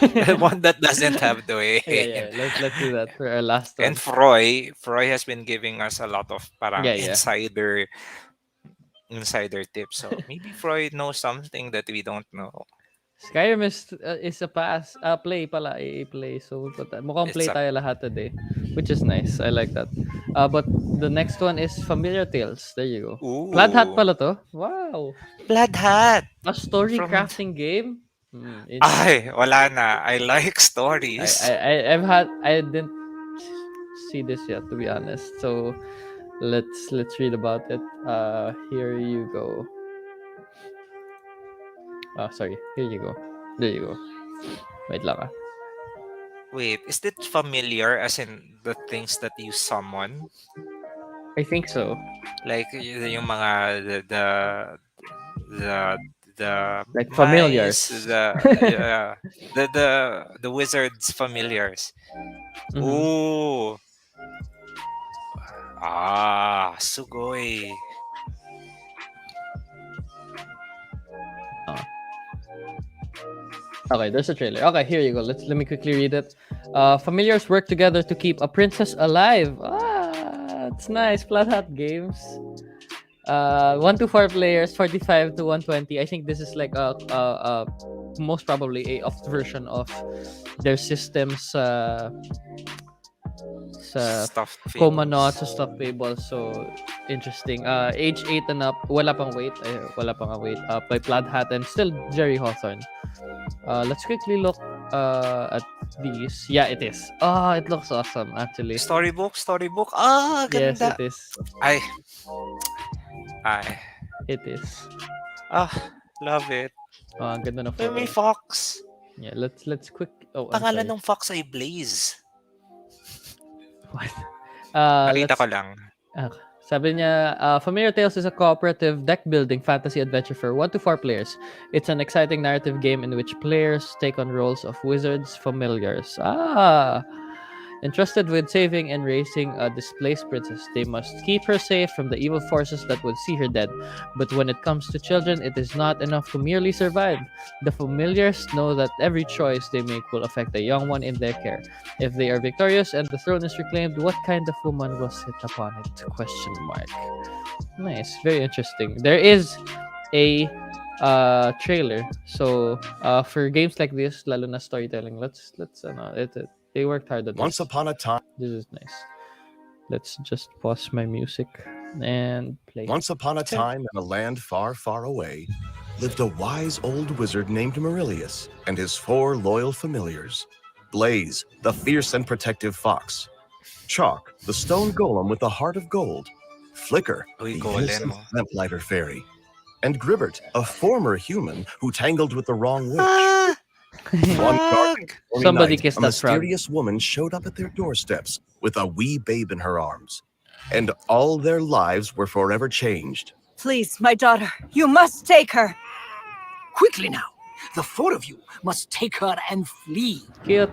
The one that doesn't have the way. Yeah. Let's do that for our last one. And Froy has been giving us a lot of parang Yeah. insider tips. So maybe Froy knows something that we don't know. Skyrim is a play pala, a play. So mukhang play It's a- tayo lahat today, which is nice. I like that. But the next one is Familiar Tales. There you go. Ooh. Plaid Hat pala to. Wow. Plaid Hat. A story From- crafting game. Ay, wala na. I like stories. I didn't see this yet, to be honest. So let's read about it. Here you go. Sorry. Here you go. There you go. Wait lang ah. Wait, is it familiar as in the things that you summon? I think so. Like yung mga the Like mice, familiars. the wizards familiars. Mhm. Ooh. Sugoi. Okay, there's a trailer. Okay, here you go. Let me quickly read it. Familiars work together to keep a princess alive. Ah, it's nice. Flat Hat Games. 1 to 4 players, 45 to 120. I think this is like a most probably a off version of their systems sa Stuffed Coma fables. Knots sa Stuffed Fables. So interesting. Age 8 and up. Wala pang wait. Wala pang wait. By Plaid Hat and still Jerry Hawthorne. Let's quickly look at these. Yeah, it is. Oh, it looks awesome actually. Storybook. Ah, Yes, ganda. it is. Ay. It is. Ah, love it. Ang ganda na May photo. fox. Yeah, let's quick. Oh, I'm Pangalan sorry. ng fox ay Blaze. What? Nakita Let's ko lang. Sabi niya, Familiar Tales is a cooperative deck-building fantasy adventure for 1 to 4 players. It's an exciting narrative game in which players take on roles of wizards, familiars. Entrusted with saving and raising a displaced princess, they must keep her safe from the evil forces that would see her dead. But when it comes to children, it is not enough to merely survive. The familiars know that every choice they make will affect the young one in their care. If they are victorious and the throne is reclaimed, what kind of woman will sit upon it? Question mark. Nice, very interesting. There is a trailer. So for games like this, lalo na storytelling, they worked hard on Once this. upon a time, This is nice. Let's just pause my music and play. once upon a time in a land far, far away, lived a wise old wizard named Marilius and his 4 loyal familiars. Blaze, the fierce and protective fox. Chalk, the stone golem with the heart of gold. Flicker, Uy, the golem, innocent oh. lamplighter fairy. And Gribbert, a former human who tangled with the wrong witch. Ah, One dark frog. stormy Somebody night, kissed a that frog. mysterious woman showed up at their doorsteps with a wee babe in her arms. And all their lives were forever changed. Please, my daughter, you must take her. Quickly now, the 4 of you must take her and flee. Cute.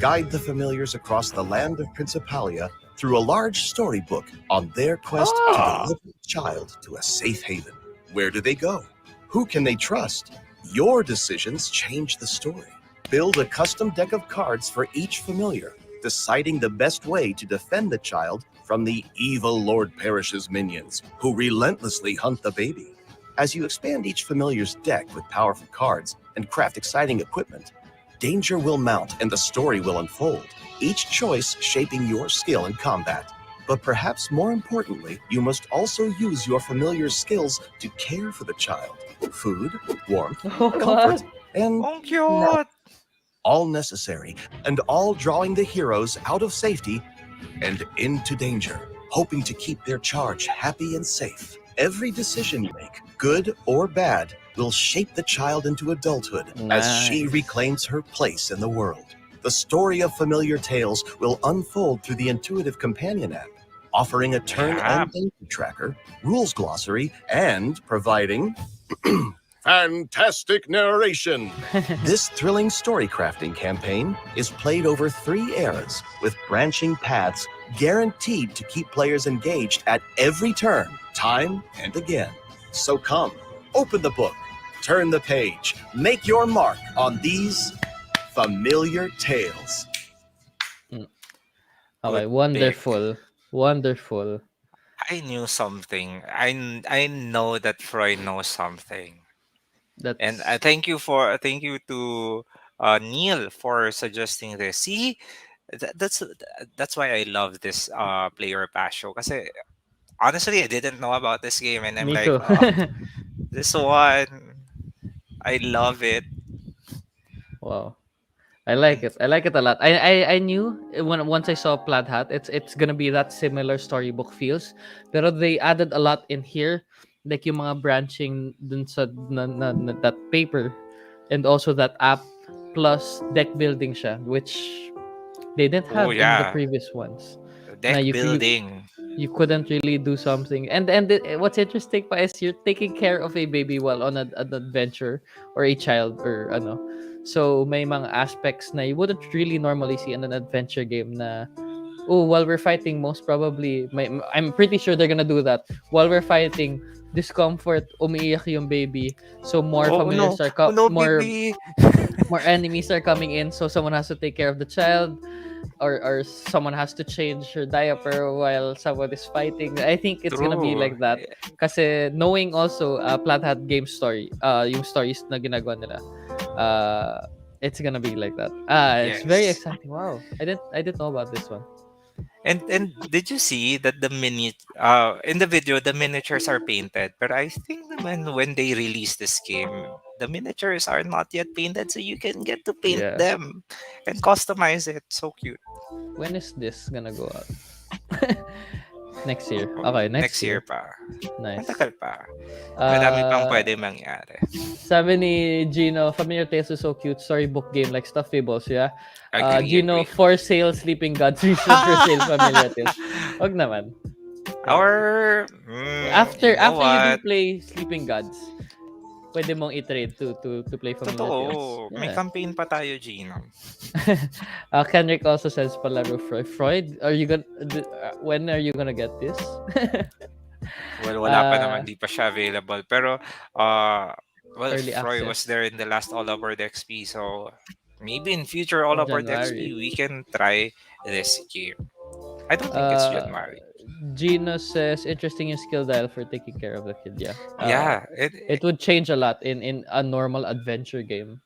Guide the familiars across the land of Principalia through a large storybook on their quest to deliver the child to a safe haven. Where do they go? Who can they trust? Your decisions change the story. Build a custom deck of cards for each familiar, deciding the best way to defend the child from the evil Lord Parish's minions, who relentlessly hunt the baby. As you expand each familiar's deck with powerful cards and craft exciting equipment, danger will mount and the story will unfold, each choice shaping your skill in combat. But perhaps more importantly, you must also use your familiar's skills to care for the child. Food, warmth, comfort, and Ang cute. all necessary, and all drawing the heroes out of safety and into danger, hoping to keep their charge happy and safe. Every decision you make, good or bad, will shape the child into adulthood as she Nice. reclaims her place in the world. The story of Familiar Tales will unfold through the intuitive companion app, offering a turn Yeah. and danger tracker, rules glossary, and providing fantastic narration. This thrilling story crafting campaign is played over 3 eras with branching paths guaranteed to keep players engaged at every turn, time and again. So come, open the book, turn the page, make your mark on these Familiar Tales. Okay, Good wonderful. Wonderful. I knew something. I know that Freud knows something. That's And thank you to Neil for suggesting this. See, that's why I love this player pass show. Kasi honestly, I didn't know about this game, and I'm me like, too. "Oh, this one, I love it." Wow. I like it. I like it a lot. I knew once I saw Plaid Hat, it's gonna be that similar storybook feels. Pero they added a lot in here, like yung mga branching dun sa that paper, and also that app plus deck building siya, which they didn't have Oh in the yeah, previous ones. deck you- building. You couldn't really do something, and what's interesting pa is you're taking care of a baby while on an adventure, or a child, or ano. So may mga aspects na you wouldn't really normally see in an adventure game na oh, while we're fighting, most probably, I'm pretty sure they're gonna do that. While we're fighting, discomfort, umiiyak yung baby. So more Oh no, familiars are oh no, more baby. enemies are coming in. So someone has to take care of the child, or someone has to change her diaper while someone is fighting. I think it's gonna be True. like that. Kasi knowing also Plat Hat game story, yung stories na ginagawa nila, it's gonna be like that. It's very Yes. exciting. Wow, I didn't know about this one. And did you see that in the video the miniatures are painted, but I think naman when they release this game, the miniatures are not yet painted, so you can get to paint Yeah. them and customize it. So cute. When is this gonna go out? Next year. Okay, next year year. pa. Nice. Matagal pa. Madami pang pwede mangyari. Sabi ni Gino, Familiar Tales is so cute. Storybook game like Stuffed Fables, yeah? Agree, Gino, agree. for sale, Sleeping Gods. Research for sale, Familiar Tales. Wag naman. Or After you know after you do what? play Sleeping Gods, pwede mong i-trade to play Familiar Tales. Totoo. May Yeah. campaign pa tayo, Gino. Kenrick also says palaro Freud. Are you gonna when are you gonna get this? Well, wala pa naman, di pa siya available. Pero, well, Early Froy access. was there in the last All Aboard XP, so maybe in future All Aboard January. XP, we can try this game. I don't think it's January. Gino says interesting yung skill dial for taking care of the kid. Yeah. Yeah, It would change a lot in a normal adventure game.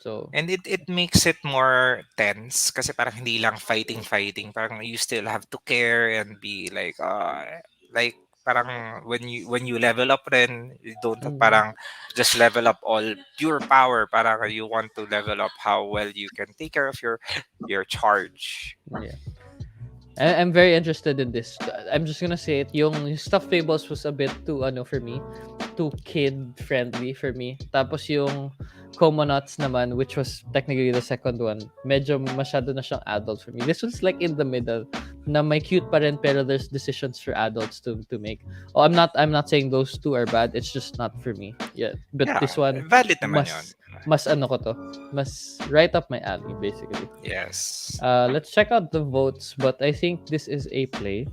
So and it makes it more tense kasi parang hindi lang fighting. Parang you still have to care and be like parang when you level up rin, you don't parang just level up all pure power. Parang you want to level up how well you can take care of your charge. yeah. I'm very interested in this. I'm just gonna say it. Yung Stuffed Fables was a bit too for me, too kid friendly for me. Tapos yung Comonauts naman, which was technically the second one, medyo masyado na siyang adult for me. This one's like in the middle, na may cute pa rin pero there's decisions for adults to make. Oh, I'm not saying those two are bad. It's just not for me. Yeah, but Yeah, this one valid naman yun. mas ano ko to, mas right up my alley basically. Yes. Let's check out the votes, but I think this is a play.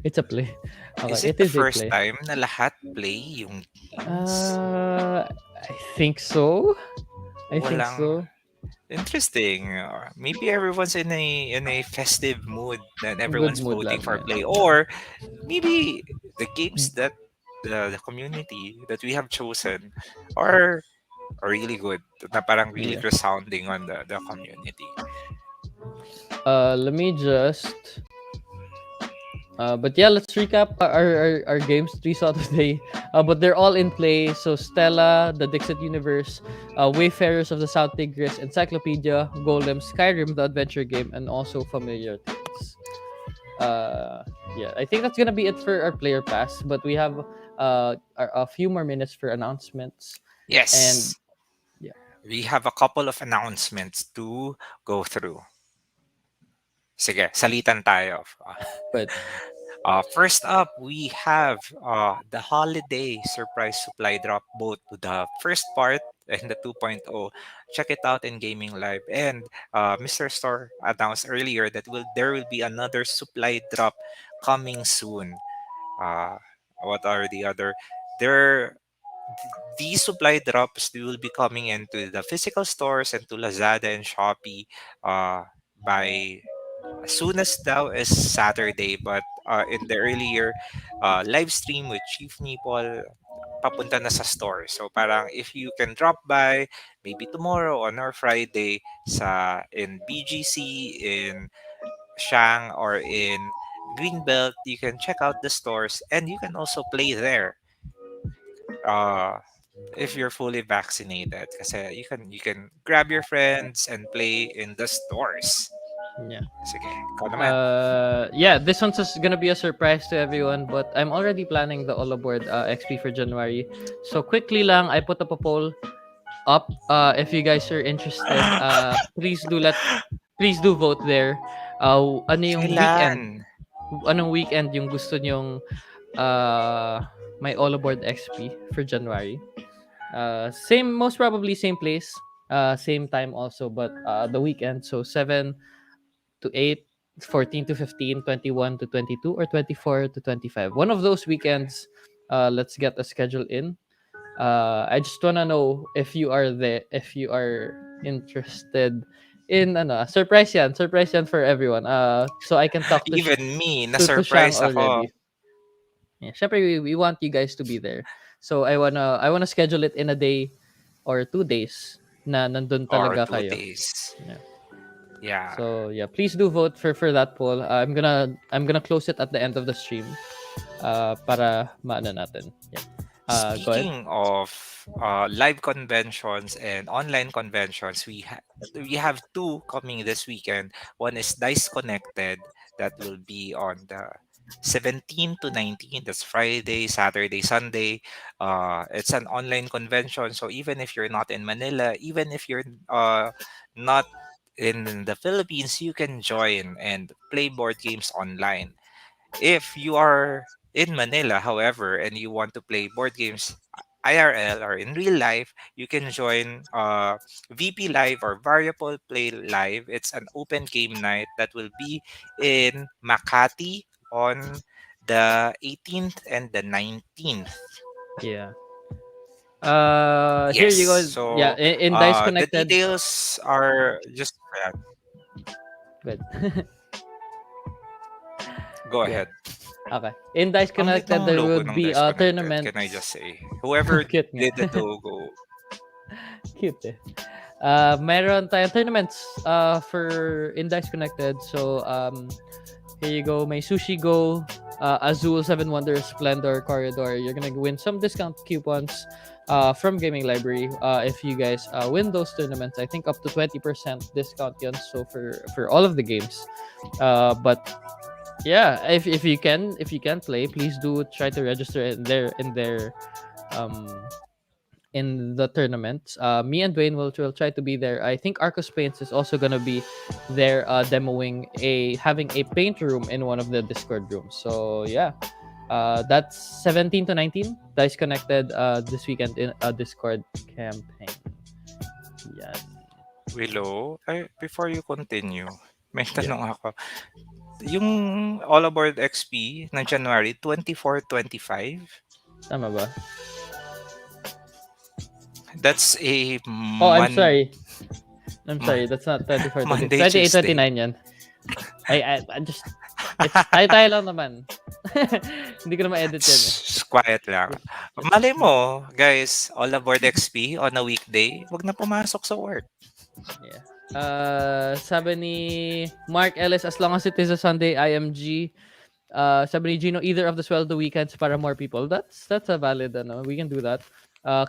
It's a play. Okay, Is it the is a first play. time na lahat play yung games? I think so. I think Walang- so. Interesting. Maybe everyone's in a festive mood and everyone's mood voting lang, for yeah. play, or maybe the games that the community that we have chosen are really good. Na parang really Yeah. resounding on the community. Let me just. But yeah, let's recap our games we saw today. But they're all in play. So Stella, the Dixit Universe, Wayfarers of the South Tigris, Encyclopedia, Golem, Skyrim, the adventure game, and also Familiar Tales. Yeah, I think that's gonna be it for our player pass. But we have a few more minutes for announcements. Yes. And yeah. We have a couple of announcements to go through. Sige, salitan tayo. But First up, we have the holiday surprise supply drop, both to the first part and the 2.0. Check it out in Gaming Live. And Mr. Store announced earlier that there will be another supply drop coming soon. What are the other? These supply drops will be coming into the physical stores and to Lazada and Shopee by as soon as now is Saturday, but in the earlier live stream with Chief Nipol, papunta na sa store. So parang if you can drop by maybe tomorrow on or Friday in BGC, in Shang, or in Greenbelt, you can check out the stores and you can also play there. If you're fully vaccinated, kasi you can grab your friends and play in the stores. yeah. Sige, ikaw naman. Yeah, this one's just gonna be a surprise to everyone, but I'm already planning the All Aboard XP for January. So quickly lang, I put up a poll up. If you guys are interested, please do vote there. Ano yung weekend? Kailan? Anong weekend yung gusto nyong may All Aboard XP for January? Most probably same place, same time also, but the weekend, so 7 to 8 14 to 15, 21 to 22, or 24 to 25. One of those weekends, let's get a schedule in. I just wanna know if you are there, if you are interested in surprise yan for everyone. So I can talk to Even me, to Shang na-surprise ako. already. Yeah, syempre we want you guys to be there. So I wanna schedule it in a day or 2 days na nandun Or talaga two kayo. days. Yeah. Yeah. So yeah, please do vote for that poll. I'm gonna close it at the end of the stream. Para maano natin. Yeah. Go ahead. Speaking of live conventions and online conventions, we have two coming this weekend. One is Dice Connected that will be on the 17 to 19. That's Friday, Saturday, Sunday. It's an online convention, so even if you're not in Manila, even if you're not in the Philippines, you can join and play board games online. If you are in Manila, however, and you want to play board games IRL or in real life, you can join VP Live or Variable Play Live. It's an open game night that will be in Makati on the 18th and the 19th. Yeah. Here Yes. you go. Yeah, So in Dice the Connected. details are just Good. go Yeah. ahead. Okay. In Dice Ang lit Connected, ng there logo would ng be Dice a Connected, tournament. can I just say? Whoever Cute nga. did the logo, Cute eh. Meron tayong tournaments for in Dice Connected. So here you go. May Sushi Go, Azul, Seven Wonders, Splendor, Corridor. You're gonna win some discount coupons from Gaming Library if you guys win those tournaments. I think up to 20% discount yun. So for all of the games. But yeah, if you can play, please do try to register um in the tournaments. Me and Dwayne will try to be there. I think Arcos Paints is also gonna be there demoing having a paint room in one of the Discord rooms. So yeah, that's 17 to 19. Dice Connected this weekend in a Discord campaign. Yeah. Willow, before you continue, may Yeah. tanong ako. Yung All Aboard XP ng January 24-25, Tama ba? that's a Oh, I'm sorry. That's not 24, Monday, 28, Tuesday. 29 yan. I just tayo lang naman. Hindi ko na ma-edit yan eh. Quiet lang. Malay mo, guys, All Aboard XP on a weekday, wag na pumasok sa work. Yeah. Sabi ni Mark Ellis, as long as it is a Sunday IMG. Sabi ni Gino, either of the sweldo weekends para more people. That's a valid, we can do that.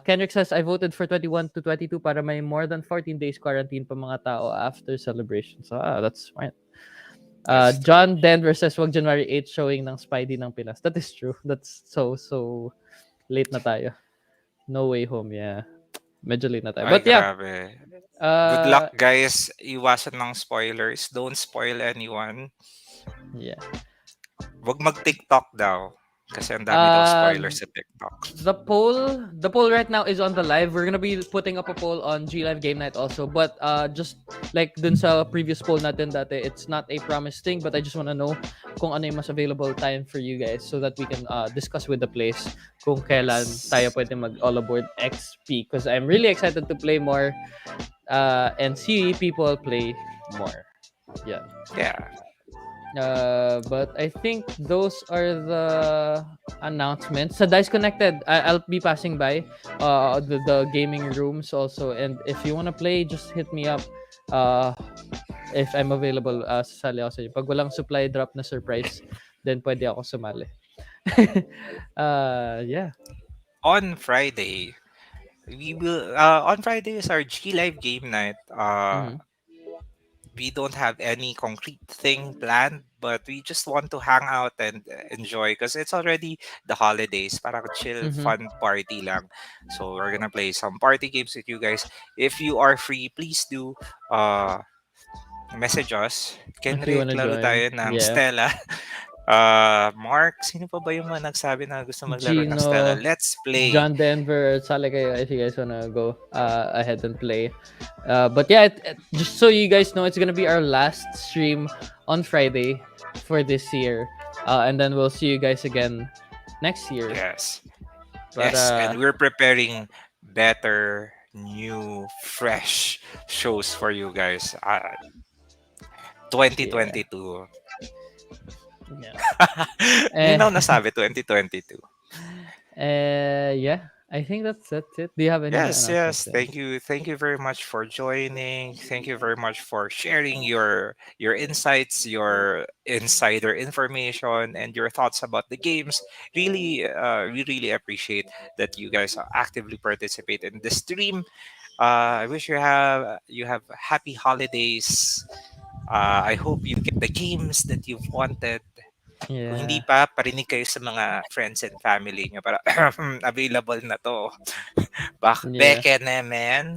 Kendrick says, I voted for 21 to 22 para may more than 14 days quarantine pa mga tao after celebration. So, that's smart. John Denver says, wag January 8 showing ng Spidey ng Pinas. That is true. That's so late na tayo. No Way Home, yeah. Medyo late na tayo. But yeah. Grabe. Good luck, guys. Iwasan ng spoilers. Don't spoil anyone. Yeah. Wag mag-TikTok daw. Kasi ang dami daw spoilers sa TikTok. The poll right now is on the live. We're gonna be putting up a poll on G Live Game Night also. But just like dun sa previous poll natin dati, it's not a promised thing. But I just wanna know kung ano yung mas available time for you guys so that we can discuss with the place kung kailan tayo pwede mag All Aboard XP. Because I'm really excited to play more and see people play more. Yeah. But I think those are the announcements. Sa Dice Connected, I'll be passing by the gaming rooms also. And if you wanna play, just hit me up. If I'm available, sasali ako sa inyo. Pag walang supply drop na surprise, then pwede ako sumali. Yeah. On Friday, we will on Friday is our G Live game night. We don't have any concrete thing planned, but we just want to hang out and enjoy because it's already the holidays. Parang chill, fun party lang. So we're gonna play some party games with you guys. If you are free, please do message us. Kenrick, laro tayo ng Stella. Mark, sino pa ba yung mga nagsabi na gusto maglaro ng Stella? Let's play. John Denver, sali kayo if you guys wanna go ahead and play. But yeah, just so you guys know, it's gonna be our last stream on Friday for this year, and then we'll see you guys again next year. Yes. But Yes, and we're preparing better, new, fresh shows for you guys. 2022. yeah. Yun Eh, ang nasabi, 2022. yeah, I think that's it. Do you have any Yes, announcements? yes. Thank you. Thank you very much for joining. Thank you very much for sharing your insights, your insider information, and your thoughts about the games. Really, we really appreciate that you guys actively participate in the stream. I wish you have happy holidays. I hope you get the games that you've wanted. Kung hindi Yeah. pa, parinig kayo sa mga friends and family nyo para available na to. Yeah. Beke naman.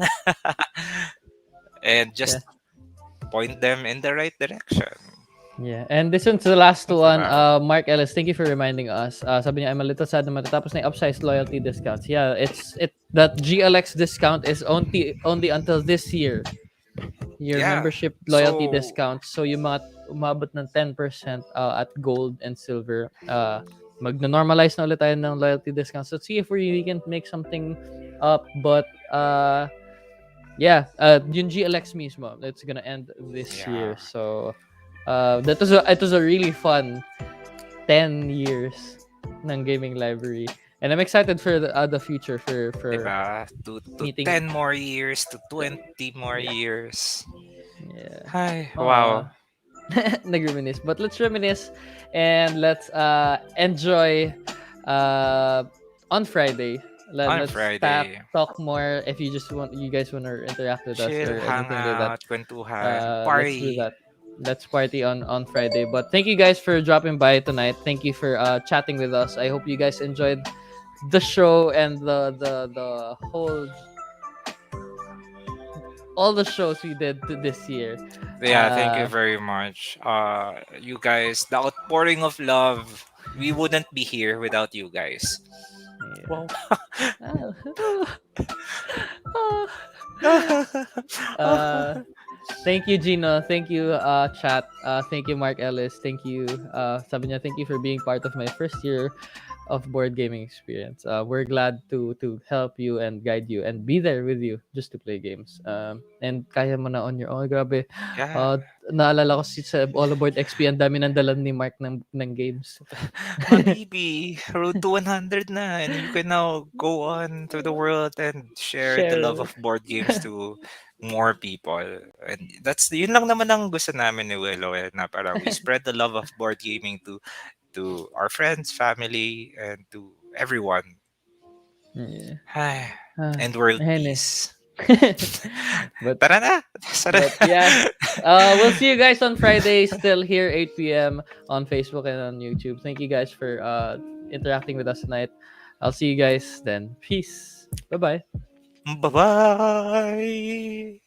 And just Yeah. point them in the right direction. Yeah, and this one's the last one. Diba? Mark Ellis, thank you for reminding us. Sabi niya, I'm a little sad na matatapos na yung upsized loyalty discounts. Yeah, that GLX discount is only until this year. Your Yeah. membership loyalty So- discounts. So yung mga umabot ng 10% at gold and silver, magna-normalize na ulit tayo ng loyalty discounts. Let's see if we can make something up. But yeah, yung GLX mismo, it's gonna end this year. Yeah. So it was a really fun 10 years ng gaming library, and I'm excited for the future for Diba? To meeting. 10 more years, to 20 more years. yeah. Hi. Wow. Nag-reminisce, but let's reminisce and let's enjoy on Friday. Let's Friday. talk more if you guys want to interact with us Chill, or hang anything like that. out, kwentuhan, Let's do party. that. Let's party on Friday. But thank you guys for dropping by tonight. Thank you for chatting with us. I hope you guys enjoyed the show and the whole all the shows we did this year. Yeah, thank you Uh, very much. You guys, the outpouring of love, we wouldn't be here without you guys. Yeah. Thank you, Gino. Thank you, chat. Thank you, Mark Ellis. Thank you, sabi niya, thank you for being part of my first year of board gaming experience. We're glad to help you and guide you and be there with you just to play games. And kaya mo na on your own. Grabe. Yeah. Naalala ko sa All Aboard XP, ang dami ng dalan ni Mark ng games. Habibi, road to 100 na, and you can now go on to the world and share the love of board games to more people. And yun lang naman ang gusto namin ni Willow, na parang we spread the love of board gaming to our friends, family, and to everyone. Yeah. Ay, and world Ayun eh. peace. But Tara na! Tara. But yeah, we'll see you guys on Friday, still here 8 p.m. on Facebook and on YouTube. Thank you guys for interacting with us tonight. I'll see you guys then. Peace. Bye-bye. Bye-bye!